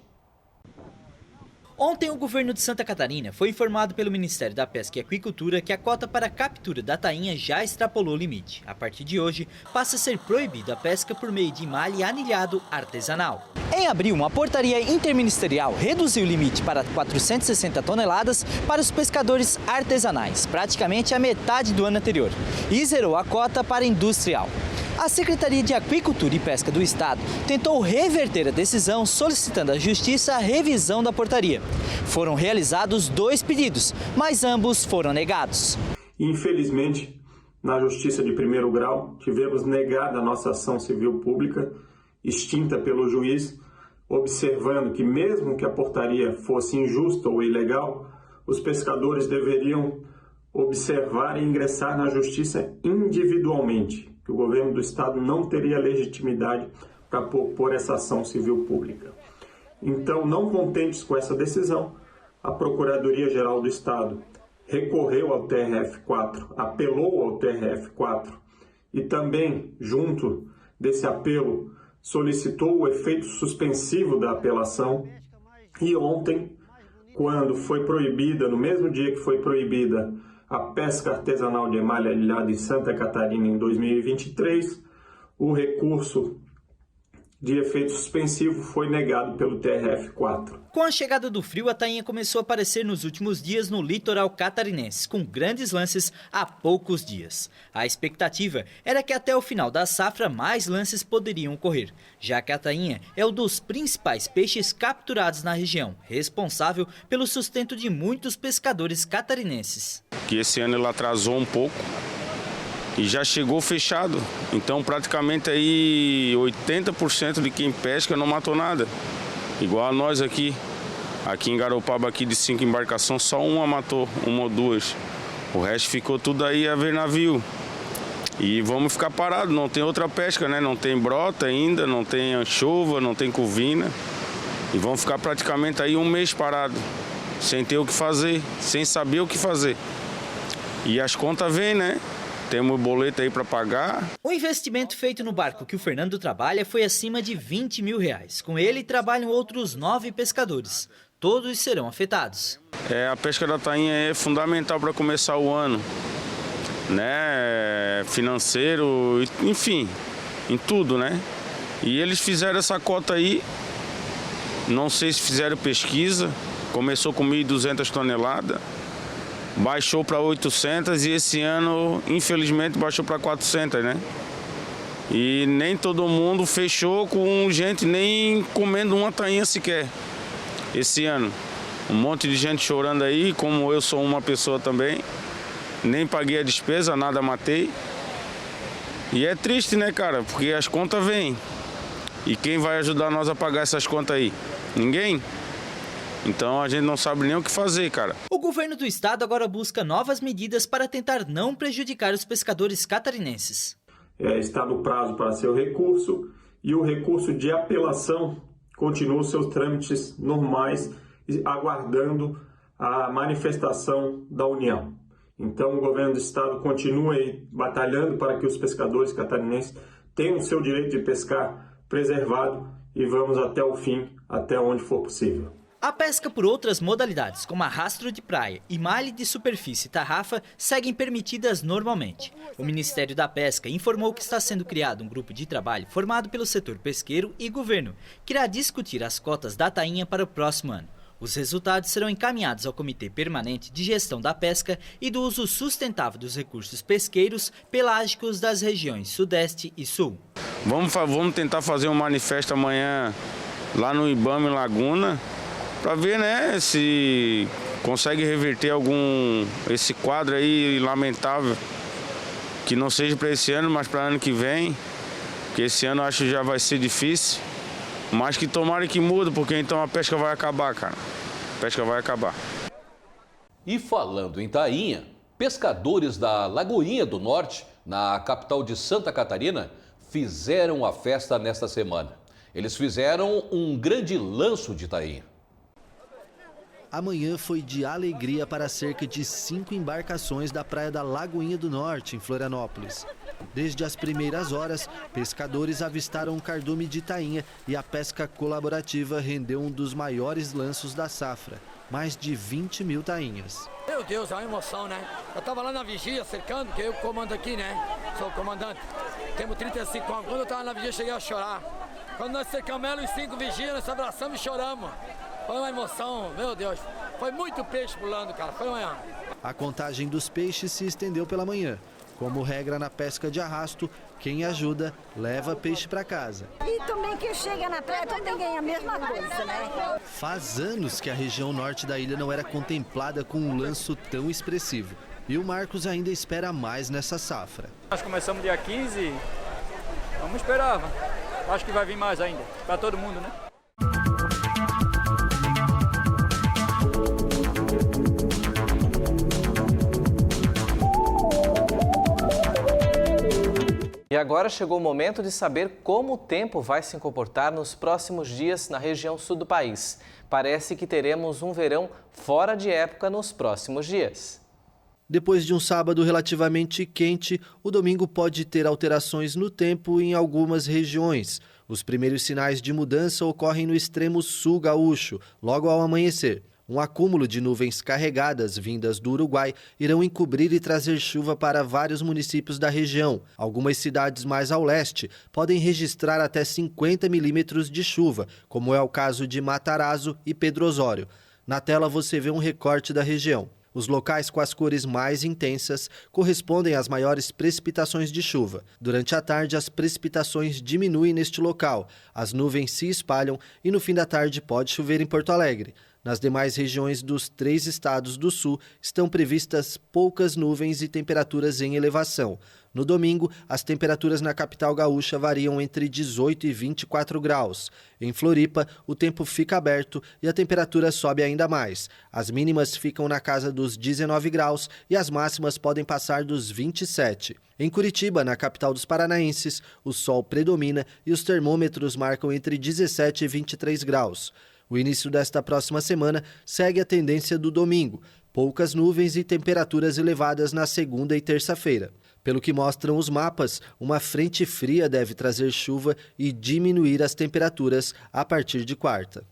Ontem, o governo de Santa Catarina foi informado pelo Ministério da Pesca e Aquicultura que a cota para a captura da tainha já extrapolou o limite. A partir de hoje, passa a ser proibida a pesca por meio de malha e anilhado artesanal. Em abril, uma portaria interministerial reduziu o limite para 460 toneladas para os pescadores artesanais, praticamente a metade do ano anterior, e zerou a cota para industrial. A Secretaria de Aquicultura e Pesca do Estado tentou reverter a decisão, solicitando à Justiça a revisão da portaria. Foram realizados 2 pedidos, mas ambos foram negados. Infelizmente, na Justiça de primeiro grau, tivemos negada a nossa ação civil pública, extinta pelo juiz, observando que mesmo que a portaria fosse injusta ou ilegal, os pescadores deveriam observar e ingressar na Justiça individualmente, que o governo do Estado não teria legitimidade para propor essa ação civil pública. Então, não contentes com essa decisão, a Procuradoria-Geral do Estado recorreu ao TRF4, apelou ao TRF4 e também, junto desse apelo, solicitou o efeito suspensivo da apelação. E ontem, quando foi proibida, no mesmo dia que foi proibida a pesca artesanal de emalha anilhada em Santa Catarina em 2023, o recurso de efeito suspensivo foi negado pelo TRF4. Com a chegada do frio, a tainha começou a aparecer nos últimos dias no litoral catarinense, com grandes lances há poucos dias. A expectativa era que até o final da safra mais lances poderiam ocorrer, já que a tainha é um dos principais peixes capturados na região, responsável pelo sustento de muitos pescadores catarinenses. Que esse ano ela atrasou um pouco e já chegou fechado, então praticamente aí 80% de quem pesca não matou nada, igual a nós aqui em Garopaba, aqui de 5 embarcações, só uma matou, 1 ou 2, o resto ficou tudo aí a ver navio. E vamos ficar parados, não tem outra pesca, né? Não tem brota ainda, não tem anchova, não tem covina, e vamos ficar praticamente aí 1 mês parado, sem ter o que fazer, sem saber o que fazer. E as contas vêm, né? temos boleto aí para pagar. O investimento feito no barco que o Fernando trabalha foi acima de R$20 mil. Com ele trabalham outros 9 pescadores. Todos serão afetados. A pesca da tainha é fundamental para começar o ano, né? Financeiro, enfim, em tudo, né? E eles fizeram essa cota aí, não sei se fizeram pesquisa, começou com 1.200 toneladas, baixou para 800 e esse ano, infelizmente, baixou para 400, né? E nem todo mundo fechou com gente nem comendo uma tainha sequer esse ano. Um monte de gente chorando aí, como eu sou uma pessoa também. Nem paguei a despesa, nada matei. E é triste, né, cara? Porque as contas vêm. E quem vai ajudar nós a pagar essas contas aí? Ninguém? Então a gente não sabe nem o que fazer, cara. O governo do estado agora busca novas medidas para tentar não prejudicar os pescadores catarinenses. Está no prazo para seu recurso e o recurso de apelação continua os seus trâmites normais, aguardando a manifestação da União. Então o governo do estado continua aí batalhando para que os pescadores catarinenses tenham o seu direito de pescar preservado e vamos até o fim, até onde for possível. A pesca por outras modalidades, como arrastro de praia e malha de superfície e tarrafa, seguem permitidas normalmente. O Ministério da Pesca informou que está sendo criado um grupo de trabalho formado pelo setor pesqueiro e governo, que irá discutir as cotas da tainha para o próximo ano. Os resultados serão encaminhados ao Comitê Permanente de Gestão da Pesca e do Uso Sustentável dos Recursos Pesqueiros Pelágicos das regiões Sudeste e Sul. Vamos tentar fazer um manifesto amanhã lá no Ibama, em Laguna, para ver, né, se consegue reverter esse quadro aí lamentável, que não seja para esse ano, mas para ano que vem, porque esse ano eu acho que já vai ser difícil, mas que tomara que mude, porque então a pesca vai acabar, cara, a pesca vai acabar. E falando em tainha, pescadores da Lagoinha do Norte, na capital de Santa Catarina, fizeram a festa nesta semana. Eles fizeram um grande lanço de tainha. Amanhã foi de alegria para cerca de 5 embarcações da praia da Lagoinha do Norte, em Florianópolis. Desde as primeiras horas, pescadores avistaram um cardume de tainha e a pesca colaborativa rendeu um dos maiores lanços da safra, mais de 20 mil tainhas. Meu Deus, é uma emoção, né? Eu estava lá na vigia cercando, que eu comando aqui, né? Sou o comandante. Temos 35 anos. Quando eu estava na vigia, cheguei a chorar. Quando nós cercamos ela, os 5 vigias, nós abraçamos e choramos. Foi uma emoção, meu Deus. Foi muito peixe pulando, cara. Foi uma... A contagem dos peixes se estendeu pela manhã. Como regra na pesca de arrasto, quem ajuda leva peixe para casa. E também quem chega na praia também ganha a mesma coisa, né? Faz anos que a região norte da ilha não era contemplada com um lanço tão expressivo. E o Marcos ainda espera mais nessa safra. Nós começamos dia 15, vamos esperar. Acho que vai vir mais ainda, para todo mundo, né? E agora chegou o momento de saber como o tempo vai se comportar nos próximos dias na região sul do país. Parece que teremos um verão fora de época nos próximos dias. Depois de um sábado relativamente quente, o domingo pode ter alterações no tempo em algumas regiões. Os primeiros sinais de mudança ocorrem no extremo sul gaúcho, logo ao amanhecer. Um acúmulo de nuvens carregadas vindas do Uruguai irão encobrir e trazer chuva para vários municípios da região. Algumas cidades mais ao leste podem registrar até 50 milímetros de chuva, como é o caso de Matarazzo e Pedro Osório. Na tela você vê um recorte da região. Os locais com as cores mais intensas correspondem às maiores precipitações de chuva. Durante a tarde, as precipitações diminuem neste local. As nuvens se espalham e no fim da tarde pode chover em Porto Alegre. Nas demais regiões dos 3 estados do sul estão previstas poucas nuvens e temperaturas em elevação. No domingo, as temperaturas na capital gaúcha variam entre 18 e 24 graus. Em Floripa, o tempo fica aberto e a temperatura sobe ainda mais. As mínimas ficam na casa dos 19 graus e as máximas podem passar dos 27. Em Curitiba, na capital dos paranaenses, o sol predomina e os termômetros marcam entre 17 e 23 graus. O início desta próxima semana segue a tendência do domingo. Poucas nuvens e temperaturas elevadas na segunda e terça-feira. Pelo que mostram os mapas, uma frente fria deve trazer chuva e diminuir as temperaturas a partir de quarta.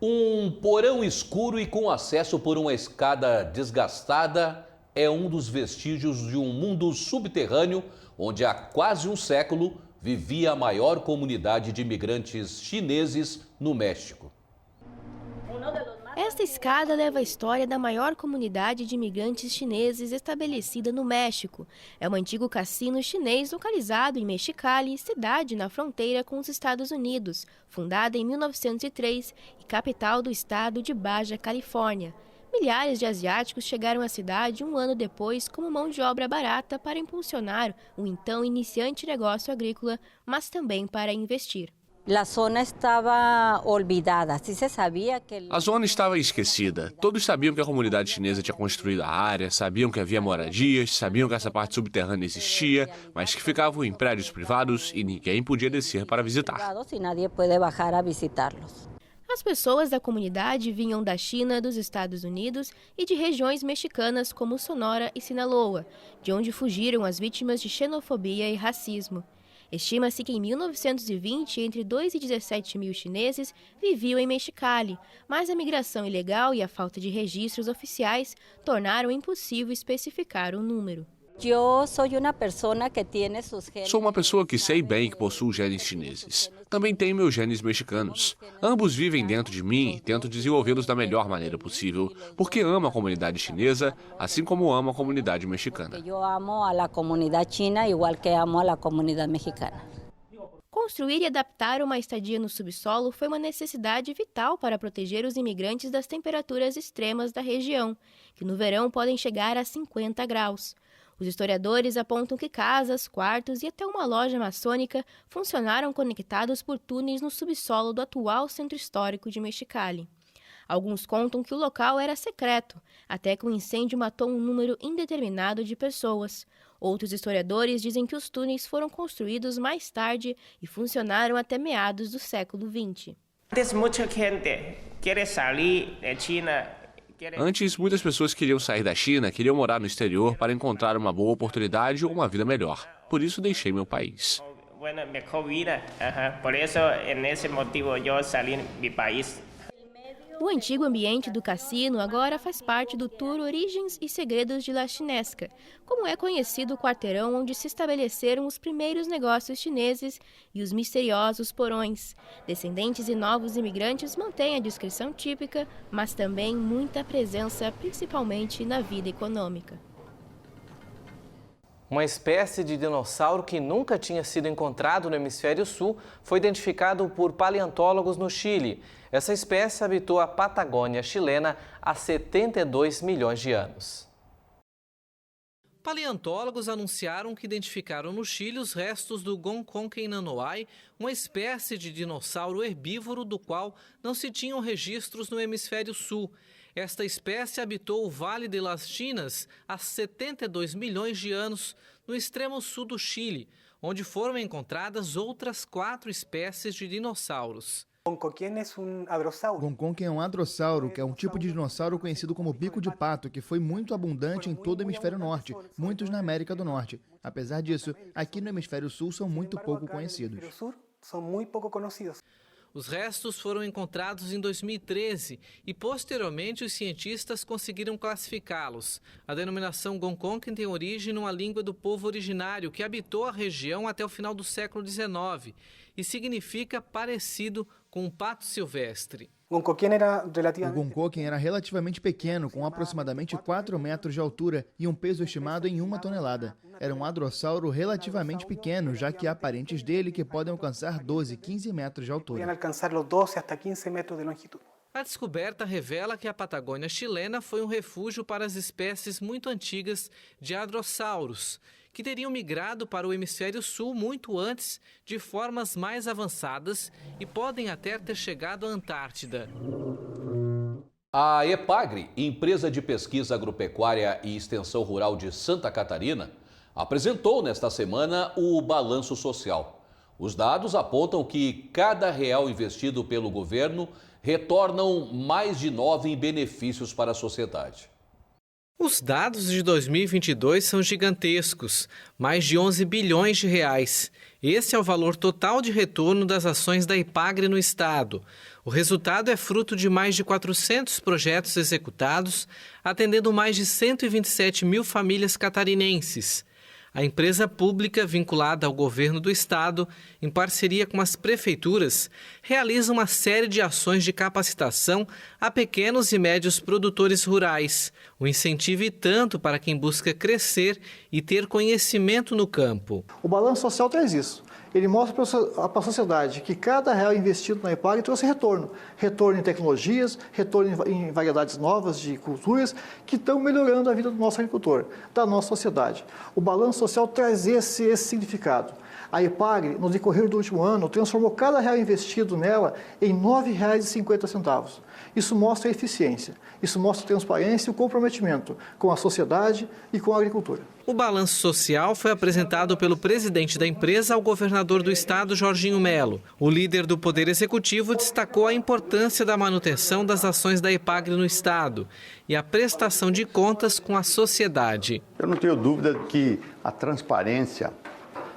Um porão escuro e com acesso por uma escada desgastada é um dos vestígios de um mundo subterrâneo onde há quase um século vivia a maior comunidade de imigrantes chineses no México. Esta escada leva a história da maior comunidade de imigrantes chineses estabelecida no México. É um antigo cassino chinês localizado em Mexicali, cidade na fronteira com os Estados Unidos, fundada em 1903 e capital do estado de Baja Califórnia. Milhares de asiáticos chegaram à cidade um ano depois como mão de obra barata para impulsionar o então iniciante negócio agrícola, mas também para investir. A zona estava olvidada. Se sabia que A zona estava esquecida. Todos sabiam que a comunidade chinesa tinha construído a área, sabiam que havia moradias, sabiam que essa parte subterrânea existia, mas que ficavam em prédios privados e ninguém podia descer para visitar. e nadie pode bajar a visitá-los. As pessoas da comunidade vinham da China, dos Estados Unidos e de regiões mexicanas como Sonora e Sinaloa, de onde fugiram as vítimas de xenofobia e racismo. Estima-se que em 1920, entre 2 e 17 mil chineses viviam em Mexicali, mas a migração ilegal e a falta de registros oficiais tornaram impossível especificar o número. Sou uma pessoa que sei bem que possuo genes chineses. Também tenho meus genes mexicanos. Ambos vivem dentro de mim e tento desenvolvê-los da melhor maneira possível, porque amo a comunidade chinesa, assim como amo a comunidade mexicana. Eu amo a comunidade china igual que amo a comunidade mexicana. Construir e adaptar uma estadia no subsolo foi uma necessidade vital para proteger os imigrantes das temperaturas extremas da região, que no verão podem chegar a 50 graus. Os historiadores apontam que casas, quartos e até uma loja maçônica funcionaram conectados por túneis no subsolo do atual centro histórico de Mexicali. Alguns contam que o local era secreto, até que o incêndio matou um número indeterminado de pessoas. Outros historiadores dizem que os túneis foram construídos mais tarde e funcionaram até meados do século XX. Antes, muitas pessoas queriam sair da China, queriam morar no exterior para encontrar uma boa oportunidade ou uma vida melhor. Por isso, deixei meu país. O antigo ambiente do cassino agora faz parte do tour Origens e Segredos de La Chinesca, como é conhecido o quarteirão onde se estabeleceram os primeiros negócios chineses e os misteriosos porões. Descendentes e novos imigrantes mantêm a descrição típica, mas também muita presença, principalmente na vida econômica. Uma espécie de dinossauro que nunca tinha sido encontrado no hemisfério sul foi identificado por paleontólogos no Chile. Essa espécie habitou a Patagônia chilena há 72 milhões de anos. Paleontólogos anunciaram que identificaram no Chile os restos do Gonconquenanoai, uma espécie de dinossauro herbívoro do qual não se tinham registros no hemisfério sul. Esta espécie habitou o Vale de las Chinas há 72 milhões de anos, no extremo sul do Chile, onde foram encontradas outras 4 espécies de dinossauros. Gonconquen é um hadrossauro, que é um tipo de dinossauro conhecido como bico de pato, que foi muito abundante em todo o hemisfério norte, muitos na América do Norte. Apesar disso, aqui no hemisfério sul são muito pouco conhecidos. Os restos foram encontrados em 2013 e, posteriormente, os cientistas conseguiram classificá-los. A denominação Gonconquen tem origem numa língua do povo originário que habitou a região até o final do século XIX e significa parecido com um pato silvestre. O Gonconquen era relativamente pequeno, com aproximadamente 4 metros de altura e um peso estimado em 1 tonelada. Era um hadrossauro relativamente pequeno, já que há parentes dele que podem alcançar 12, 15 metros de altura. A descoberta revela que a Patagônia chilena foi um refúgio para as espécies muito antigas de hadrossauros, que teriam migrado para o hemisfério sul muito antes, de formas mais avançadas, e podem até ter chegado à Antártida. A EPAGRE, empresa de pesquisa agropecuária e extensão rural de Santa Catarina, apresentou nesta semana o balanço social. Os dados apontam que cada real investido pelo governo retornam mais de 9 em benefícios para a sociedade. Os dados de 2022 são gigantescos, mais de 11 bilhões de reais. Esse é o valor total de retorno das ações da Epagre no estado. O resultado é fruto de mais de 400 projetos executados, atendendo mais de 127 mil famílias catarinenses. A empresa pública vinculada ao governo do estado, em parceria com as prefeituras, realiza uma série de ações de capacitação a pequenos e médios produtores rurais. O incentivo é tanto para quem busca crescer e ter conhecimento no campo. O balanço social traz isso. Ele mostra para a sociedade que cada real investido na Epagre trouxe retorno. Retorno em tecnologias, retorno em variedades novas de culturas que estão melhorando a vida do nosso agricultor, da nossa sociedade. O balanço social traz esse significado. A Epagre, no decorrer do último ano, transformou cada real investido nela em R$ 9,50. Isso mostra a eficiência, isso mostra a transparência e o comprometimento com a sociedade e com a agricultura. O balanço social foi apresentado pelo presidente da empresa ao governador do estado, Jorginho Melo. O líder do Poder Executivo destacou a importância da manutenção das ações da Epagre no estado e a prestação de contas com a sociedade. Eu não tenho dúvida que a transparência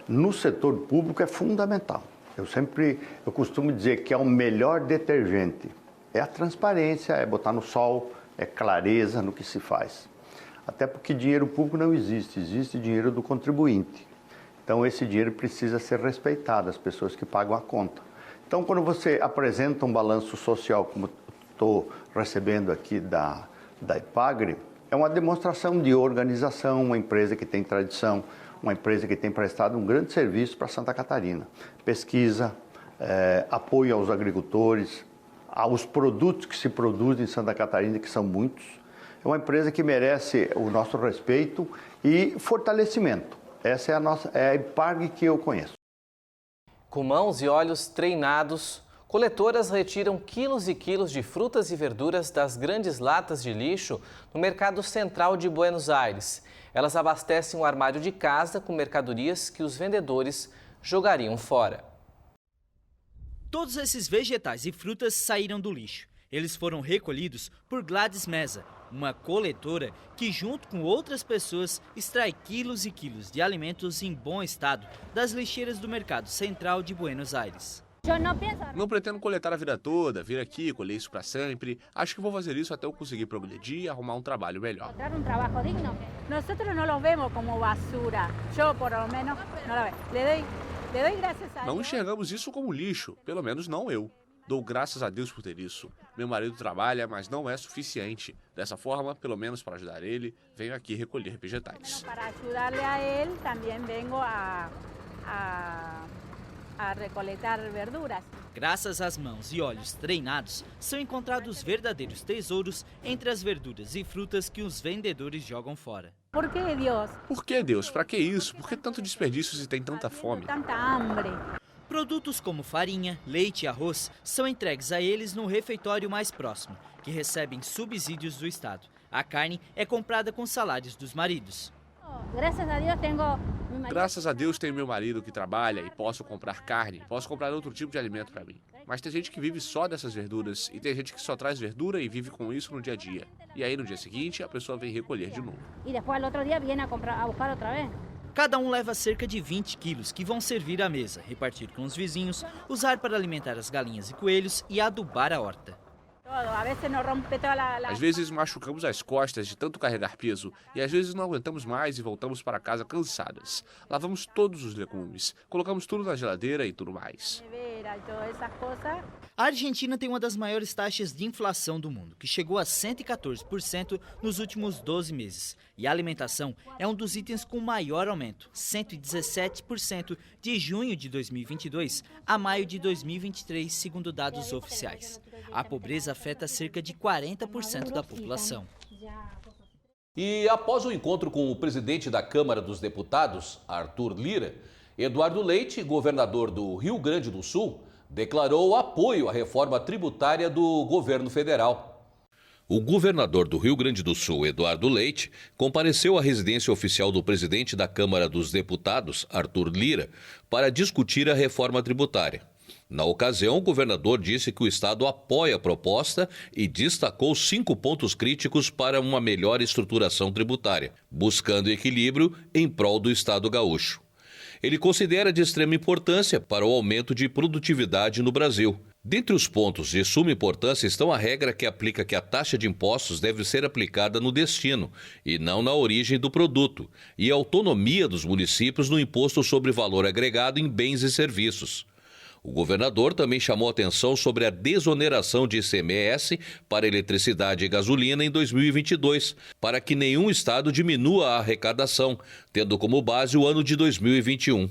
no setor público é fundamental. Eu costumo dizer que é o melhor detergente. É a transparência, é botar no sol, é clareza no que se faz. Até porque dinheiro público não existe, existe dinheiro do contribuinte. Então esse dinheiro precisa ser respeitado, as pessoas que pagam a conta. Então quando você apresenta um balanço social, como estou recebendo aqui da Epagre, é uma demonstração de organização, uma empresa que tem tradição, uma empresa que tem prestado um grande serviço para Santa Catarina. Pesquisa, apoio aos agricultores, aos produtos que se produzem em Santa Catarina, que são muitos. É uma empresa que merece o nosso respeito e fortalecimento. Essa é a Epagre que eu conheço. Com mãos e olhos treinados, coletoras retiram quilos e quilos de frutas e verduras das grandes latas de lixo no Mercado Central de Buenos Aires. Elas abastecem o armário de casa com mercadorias que os vendedores jogariam fora. Todos esses vegetais e frutas saíram do lixo. Eles foram recolhidos por Gladys Meza, uma coletora que, junto com outras pessoas, extrai quilos e quilos de alimentos em bom estado das lixeiras do Mercado Central de Buenos Aires. Não pretendo coletar a vida toda, vir aqui, colher isso para sempre. Acho que vou fazer isso até eu conseguir progredir e arrumar um trabalho melhor. Nós não os vemos como basura. Eu, por lo menos, não lo vejo. Le doy gracias a Deus. Não enxergamos isso como lixo, pelo menos não eu. Dou graças a Deus por ter isso. Meu marido trabalha, mas não é suficiente. Dessa forma, pelo menos para ajudar ele, venho aqui recolher vegetais. Para ajudar-lhe a ele, também venho a recoletar verduras. Graças às mãos e olhos treinados, são encontrados verdadeiros tesouros entre as verduras e frutas que os vendedores jogam fora. Por que Deus? Por que Deus? Para que isso? Por que tanto desperdício se tem tanta fome? Tanta hambre. Produtos como farinha, leite e arroz são entregues a eles no refeitório mais próximo, que recebem subsídios do Estado. A carne é comprada com salários dos maridos. Graças a Deus tenho meu marido que trabalha e posso comprar carne, posso comprar outro tipo de alimento para mim. Mas tem gente que vive só dessas verduras e tem gente que só traz verdura e vive com isso no dia a dia. E aí no dia seguinte a pessoa vem recolher de novo. E depois no outro dia vem a buscar outra vez. Cada um leva cerca de 20 quilos que vão servir à mesa, repartir com os vizinhos, usar para alimentar as galinhas e coelhos e adubar a horta. Às vezes machucamos as costas de tanto carregar peso e às vezes não aguentamos mais e voltamos para casa cansadas. Lavamos todos os legumes, colocamos tudo na geladeira e tudo mais. A Argentina tem uma das maiores taxas de inflação do mundo, que chegou a 114% nos últimos 12 meses. E a alimentação é um dos itens com maior aumento, 117% de junho de 2022 a maio de 2023, segundo dados oficiais. A pobreza afeta cerca de 40% da população. E após o encontro com o presidente da Câmara dos Deputados, Arthur Lira, Eduardo Leite, governador do Rio Grande do Sul, declarou apoio à reforma tributária do governo federal. O governador do Rio Grande do Sul, Eduardo Leite, compareceu à residência oficial do presidente da Câmara dos Deputados, Arthur Lira, para discutir a reforma tributária. Na ocasião, o governador disse que o estado apoia a proposta e destacou 5 pontos críticos para uma melhor estruturação tributária, buscando equilíbrio em prol do estado gaúcho. Ele considera de extrema importância para o aumento de produtividade no Brasil. Dentre os pontos de suma importância estão a regra que aplica que a taxa de impostos deve ser aplicada no destino e não na origem do produto, e a autonomia dos municípios no imposto sobre valor agregado em bens e serviços. O governador também chamou atenção sobre a desoneração de ICMS para eletricidade e gasolina em 2022, para que nenhum estado diminua a arrecadação, tendo como base o ano de 2021.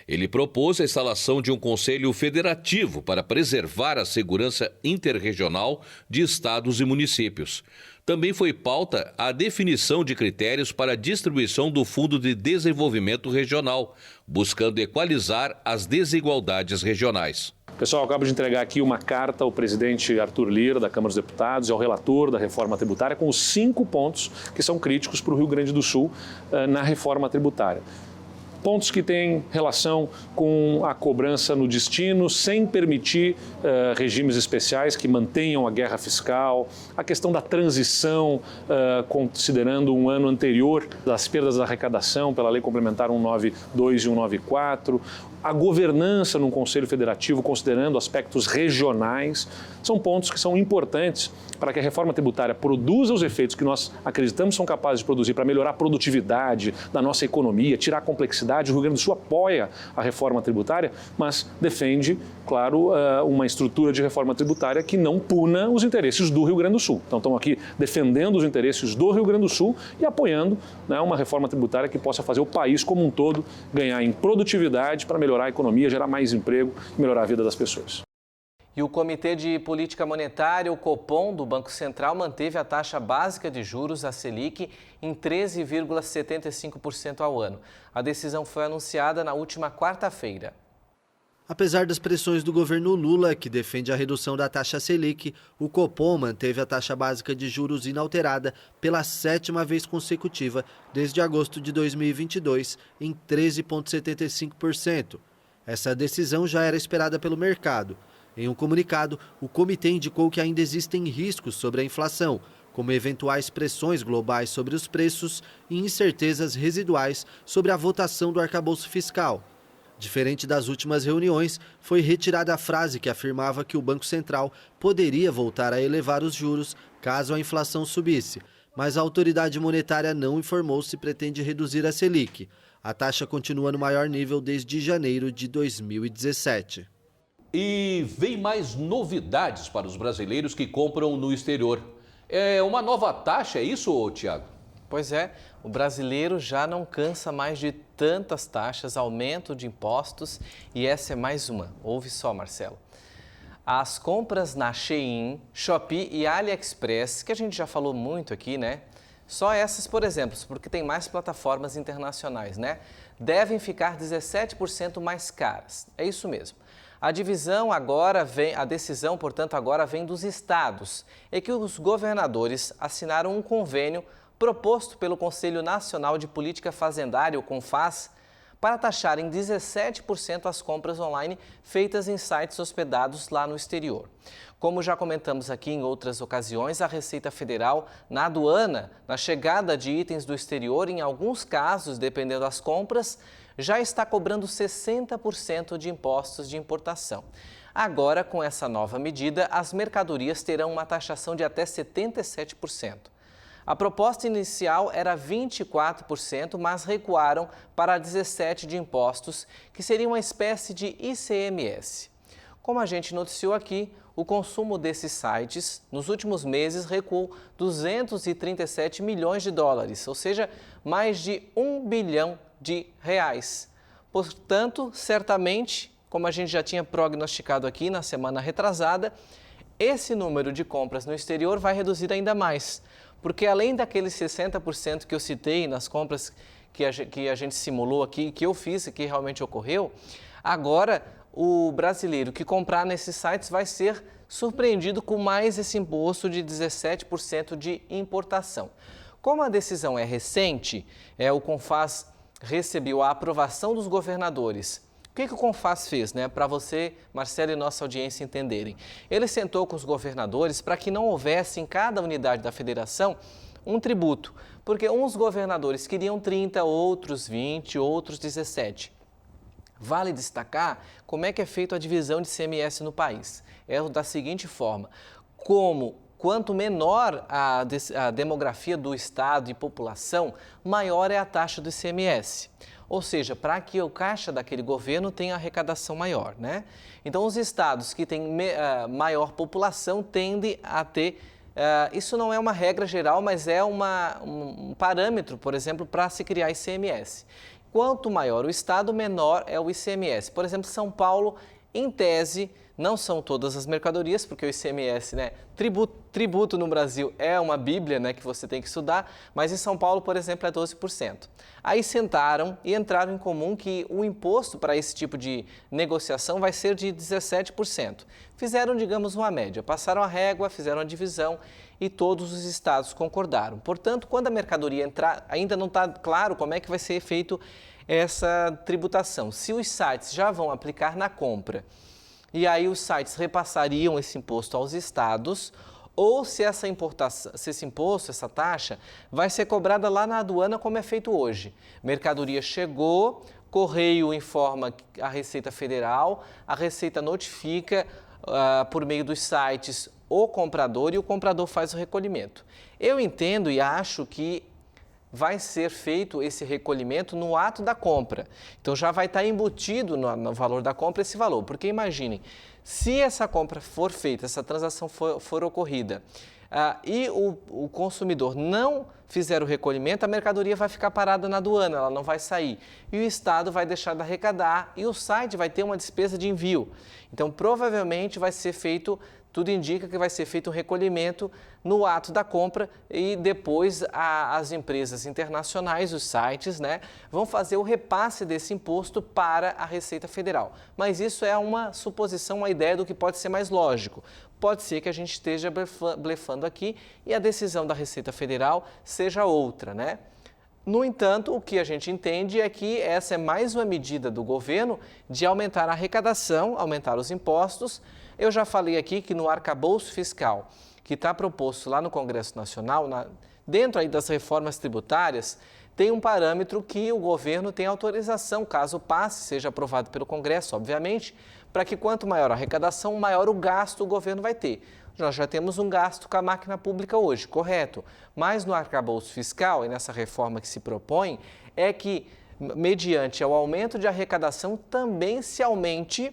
Ele propôs a instalação de um conselho federativo para preservar a segurança interregional de estados e municípios. Também foi pauta a definição de critérios para a distribuição do Fundo de Desenvolvimento Regional, buscando equalizar as desigualdades regionais. Pessoal, acabo de entregar aqui uma carta ao presidente Arthur Lira, da Câmara dos Deputados, e ao relator da reforma tributária, com os 5 pontos que são críticos para o Rio Grande do Sul na reforma tributária. Pontos que têm relação com a cobrança no destino, sem permitir regimes especiais que mantenham a guerra fiscal, a questão da transição, considerando um ano anterior das perdas da arrecadação pela Lei Complementar 192 e 194, a governança num Conselho Federativo, considerando aspectos regionais, são pontos que são importantes para que a reforma tributária produza os efeitos que nós acreditamos são capazes de produzir para melhorar a produtividade da nossa economia, tirar a complexidade. O Rio Grande do Sul apoia a reforma tributária, mas defende, claro, uma estrutura de reforma tributária que não puna os interesses do Rio Grande do Sul. Então, estamos aqui defendendo os interesses do Rio Grande do Sul e apoiando, né, uma reforma tributária que possa fazer o país como um todo ganhar em produtividade para melhorar a economia, gerar mais emprego e melhorar a vida das pessoas. E o Comitê de Política Monetária, o Copom, do Banco Central, manteve a taxa básica de juros, a Selic, em 13,75% ao ano. A decisão foi anunciada na última quarta-feira. Apesar das pressões do governo Lula, que defende a redução da taxa Selic, o Copom manteve a taxa básica de juros inalterada pela 7ª vez consecutiva, desde agosto de 2022, em 13,75%. Essa decisão já era esperada pelo mercado. Em um comunicado, o comitê indicou que ainda existem riscos sobre a inflação, como eventuais pressões globais sobre os preços e incertezas residuais sobre a votação do arcabouço fiscal. Diferente das últimas reuniões, foi retirada a frase que afirmava que o Banco Central poderia voltar a elevar os juros caso a inflação subisse, mas a autoridade monetária não informou se pretende reduzir a Selic. A taxa continua no maior nível desde janeiro de 2017. E vem mais novidades para os brasileiros que compram no exterior. É uma nova taxa, é isso, Tiago? Pois é, o brasileiro já não cansa mais de tantas taxas, aumento de impostos, e essa é mais uma. Ouve só, Marcelo. As compras na Shein, Shopee e AliExpress, que a gente já falou muito aqui, né? Só essas, por exemplo, porque tem mais plataformas internacionais, né? Devem ficar 17% mais caras. É isso mesmo. A decisão, portanto, agora vem dos estados. É que os governadores assinaram um convênio proposto pelo Conselho Nacional de Política Fazendária, o CONFAS, para taxar em 17% as compras online feitas em sites hospedados lá no exterior. Como já comentamos aqui em outras ocasiões, a Receita Federal, na aduana, na chegada de itens do exterior, em alguns casos, dependendo das compras, já está cobrando 60% de impostos de importação. Agora, com essa nova medida, as mercadorias terão uma taxação de até 77%. A proposta inicial era 24%, mas recuaram para 17% de impostos, que seria uma espécie de ICMS. Como a gente noticiou aqui, o consumo desses sites nos últimos meses recuou 237 milhões de dólares, ou seja, mais de 1 bilhão de reais. Portanto, certamente, como a gente já tinha prognosticado aqui na semana retrasada, esse número de compras no exterior vai reduzir ainda mais, porque além daqueles 60% que eu citei nas compras que a gente simulou aqui, que eu fiz e que realmente ocorreu, agora o brasileiro que comprar nesses sites vai ser surpreendido com mais esse imposto de 17% de importação. Como a decisão é recente, o CONFAS recebeu a aprovação dos governadores que o CONFAZ fez, né? Para você, Marcelo, e nossa audiência entenderem. Ele sentou com os governadores para que não houvesse em cada unidade da federação um tributo, porque uns governadores queriam 30, outros 20, outros 17. Vale destacar como é que é feita a divisão de ICMS no país. É da seguinte forma: quanto menor a demografia do estado e população, maior é a taxa do ICMS. Ou seja, para que o caixa daquele governo tenha arrecadação maior, né? Então, os estados que têm maior população tendem a ter... isso não é uma regra geral, mas é um parâmetro, por exemplo, para se criar ICMS. Quanto maior o estado, menor é o ICMS. Por exemplo, São Paulo, em tese, não são todas as mercadorias, porque o ICMS, né, tributo no Brasil é uma bíblia, né, que você tem que estudar, mas em São Paulo, por exemplo, é 12%. Aí sentaram e entraram em comum que o imposto para esse tipo de negociação vai ser de 17%. Fizeram, digamos, uma média, passaram a régua, fizeram a divisão e todos os estados concordaram. Portanto, quando a mercadoria entrar, ainda não está claro como é que vai ser feito essa tributação. Se os sites já vão aplicar na compra, e aí os sites repassariam esse imposto aos estados, ou se essa importação, se esse imposto, essa taxa, vai ser cobrada lá na aduana como é feito hoje. Mercadoria chegou, Correio informa a Receita Federal, a Receita notifica por meio dos sites o comprador e o comprador faz o recolhimento. Eu entendo e acho que vai ser feito esse recolhimento no ato da compra. Então já vai estar embutido no valor da compra esse valor, porque imaginem, se essa compra for feita, essa transação for ocorrida e o consumidor não fizer o recolhimento, a mercadoria vai ficar parada na aduana, ela não vai sair. E o Estado vai deixar de arrecadar e o site vai ter uma despesa de envio. Então provavelmente vai ser feito... Tudo indica que vai ser feito um recolhimento no ato da compra e depois as empresas internacionais, os sites, né, vão fazer o repasse desse imposto para a Receita Federal. Mas isso é uma suposição, uma ideia do que pode ser mais lógico. Pode ser que a gente esteja blefando aqui e a decisão da Receita Federal seja outra, né? No entanto, o que a gente entende é que essa é mais uma medida do governo de aumentar a arrecadação, aumentar os impostos. Eu já falei aqui que no arcabouço fiscal que está proposto lá no Congresso Nacional, dentro aí das reformas tributárias, tem um parâmetro que o governo tem autorização, caso passe, seja aprovado pelo Congresso, obviamente, para que quanto maior a arrecadação, maior o gasto o governo vai ter. Nós já temos um gasto com a máquina pública hoje, correto? Mas no arcabouço fiscal e nessa reforma que se propõe, é que, mediante o aumento de arrecadação, também se aumente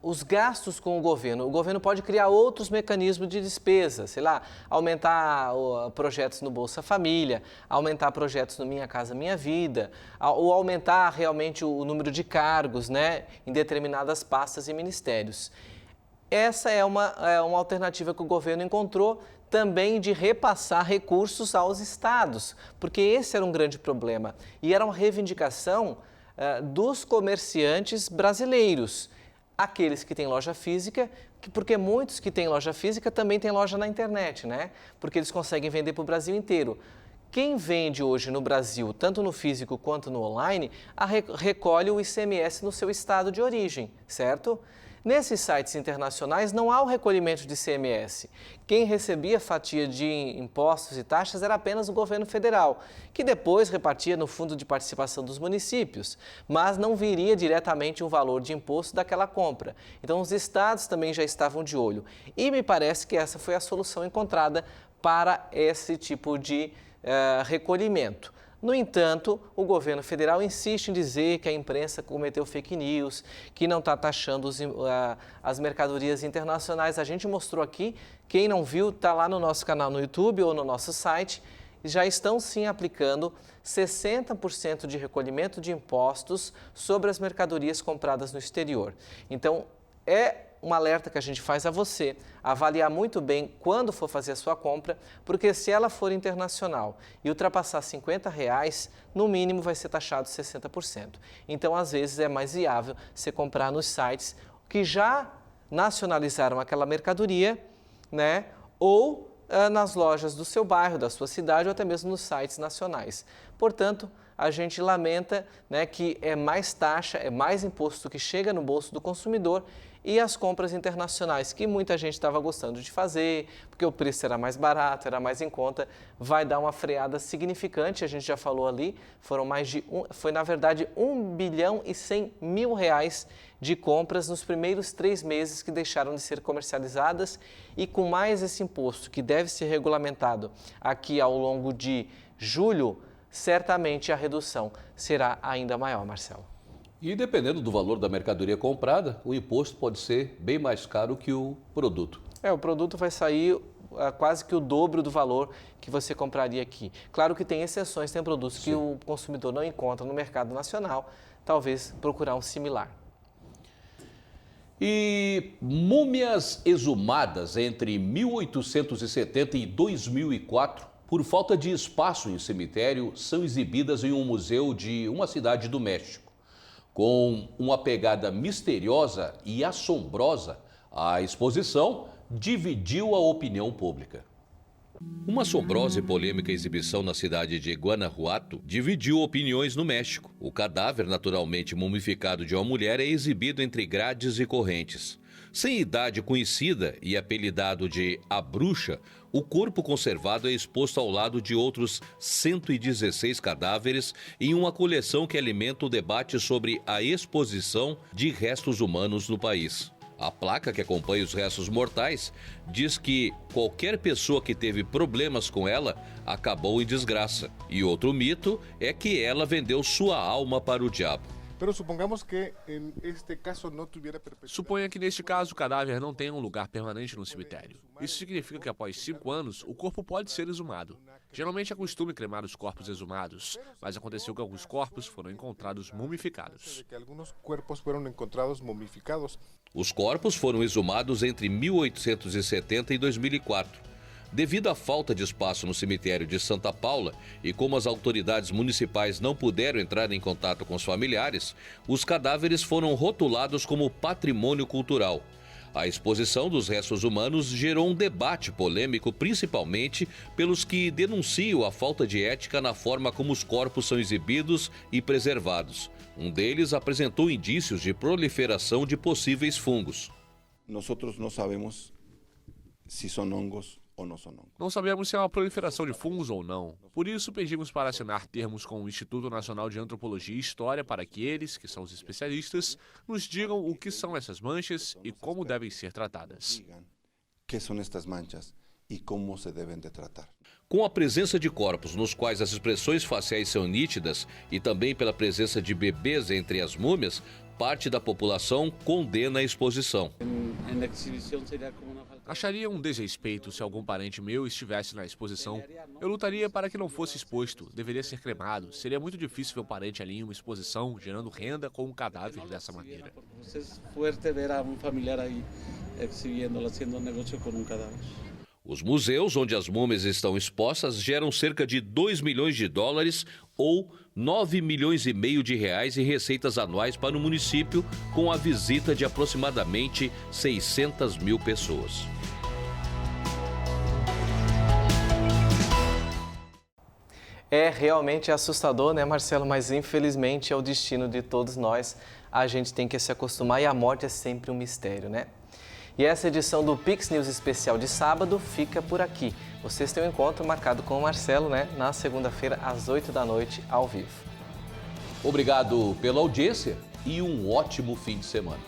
os gastos com o governo. O governo pode criar outros mecanismos de despesa, sei lá, aumentar projetos no Bolsa Família, aumentar projetos no Minha Casa Minha Vida, ou aumentar realmente o número de cargos, né, em determinadas pastas e ministérios. Essa é uma alternativa que o governo encontrou também de repassar recursos aos estados, porque esse era um grande problema e era uma reivindicação dos comerciantes brasileiros, aqueles que têm loja física, porque muitos que têm loja física também têm loja na internet, né? Porque eles conseguem vender para o Brasil inteiro. Quem vende hoje no Brasil, tanto no físico quanto no online, recolhe o ICMS no seu estado de origem, certo? Nesses sites internacionais não há o recolhimento de ICMS. Quem recebia fatia de impostos e taxas era apenas o governo federal, que depois repartia no fundo de participação dos municípios, mas não viria diretamente um valor de imposto daquela compra. Então os estados também já estavam de olho. E me parece que essa foi a solução encontrada para esse tipo de recolhimento. No entanto, o governo federal insiste em dizer que a imprensa cometeu fake news, que não está taxando as mercadorias internacionais. A gente mostrou aqui, quem não viu, está lá no nosso canal no YouTube ou no nosso site, já estão sim aplicando 60% de recolhimento de impostos sobre as mercadorias compradas no exterior. Então, é um alerta que a gente faz a você, avaliar muito bem quando for fazer a sua compra, porque se ela for internacional e ultrapassar R$50, no mínimo vai ser taxado 60%. Então, às vezes, é mais viável você comprar nos sites que já nacionalizaram aquela mercadoria, né? Ou nas lojas do seu bairro, da sua cidade, ou até mesmo nos sites nacionais. Portanto, a gente lamenta, né, que é mais taxa, é mais imposto que chega no bolso do consumidor e as compras internacionais, que muita gente estava gostando de fazer, porque o preço era mais barato, era mais em conta, vai dar uma freada significante, a gente já falou ali, foi na verdade 1 bilhão e 100 mil reais de compras nos primeiros 3 meses que deixaram de ser comercializadas, e com mais esse imposto que deve ser regulamentado aqui ao longo de julho, certamente a redução será ainda maior, Marcelo. E dependendo do valor da mercadoria comprada, o imposto pode ser bem mais caro que o produto. O produto vai sair quase que o dobro do valor que você compraria aqui. Claro que tem exceções, tem produtos que o consumidor não encontra no mercado nacional, talvez procurar um similar. E múmias exumadas entre 1870 e 2004, por falta de espaço em cemitério, são exibidas em um museu de uma cidade do México. Com uma pegada misteriosa e assombrosa, a exposição dividiu a opinião pública. Uma assombrosa e polêmica exibição na cidade de Guanajuato dividiu opiniões no México. O cadáver, naturalmente mumificado de uma mulher, é exibido entre grades e correntes. Sem idade conhecida e apelidado de A Bruxa, o corpo conservado é exposto ao lado de outros 116 cadáveres em uma coleção que alimenta o debate sobre a exposição de restos humanos no país. A placa que acompanha os restos mortais diz que qualquer pessoa que teve problemas com ela acabou em desgraça. E outro mito é que ela vendeu sua alma para o diabo. Suponha que neste caso o cadáver não tenha um lugar permanente no cemitério. Isso significa que após 5 anos o corpo pode ser exumado. Geralmente é costume cremar os corpos exumados, mas aconteceu que alguns corpos foram encontrados mumificados. Os corpos foram exumados entre 1870 e 2004. Devido à falta de espaço no cemitério de Santa Paula e como as autoridades municipais não puderam entrar em contato com os familiares, os cadáveres foram rotulados como patrimônio cultural. A exposição dos restos humanos gerou um debate polêmico, principalmente pelos que denunciam a falta de ética na forma como os corpos são exibidos e preservados. Um deles apresentou indícios de proliferação de possíveis fungos. Nós não sabemos se são hongos. Não sabemos se é uma proliferação de fungos ou não. Por isso, pedimos para assinar termos com o Instituto Nacional de Antropologia e História para que eles, que são os especialistas, nos digam o que são essas manchas e como devem ser tratadas. Que são estas manchas e como se devem de tratar. Com a presença de corpos nos quais as expressões faciais são nítidas e também pela presença de bebês entre as múmias, parte da população condena a exposição. Acharia um desrespeito se algum parente meu estivesse na exposição. Eu lutaria para que não fosse exposto, deveria ser cremado. Seria muito difícil ver um parente ali em uma exposição, gerando renda com um cadáver dessa maneira. É forte ver um familiar aí exhibindo, fazendo negócio com um cadáver. Os museus onde as múmias estão expostas geram cerca de 2 milhões de dólares ou 9 milhões e meio de reais em receitas anuais para o município, com a visita de aproximadamente 600 mil pessoas. É realmente assustador, né, Marcelo? Mas infelizmente é o destino de todos nós. A gente tem que se acostumar e a morte é sempre um mistério, né? E essa edição do Pix News especial de sábado fica por aqui. Vocês têm um encontro marcado com o Marcelo, né? Na segunda-feira, às 8 da noite, ao vivo. Obrigado pela audiência e um ótimo fim de semana.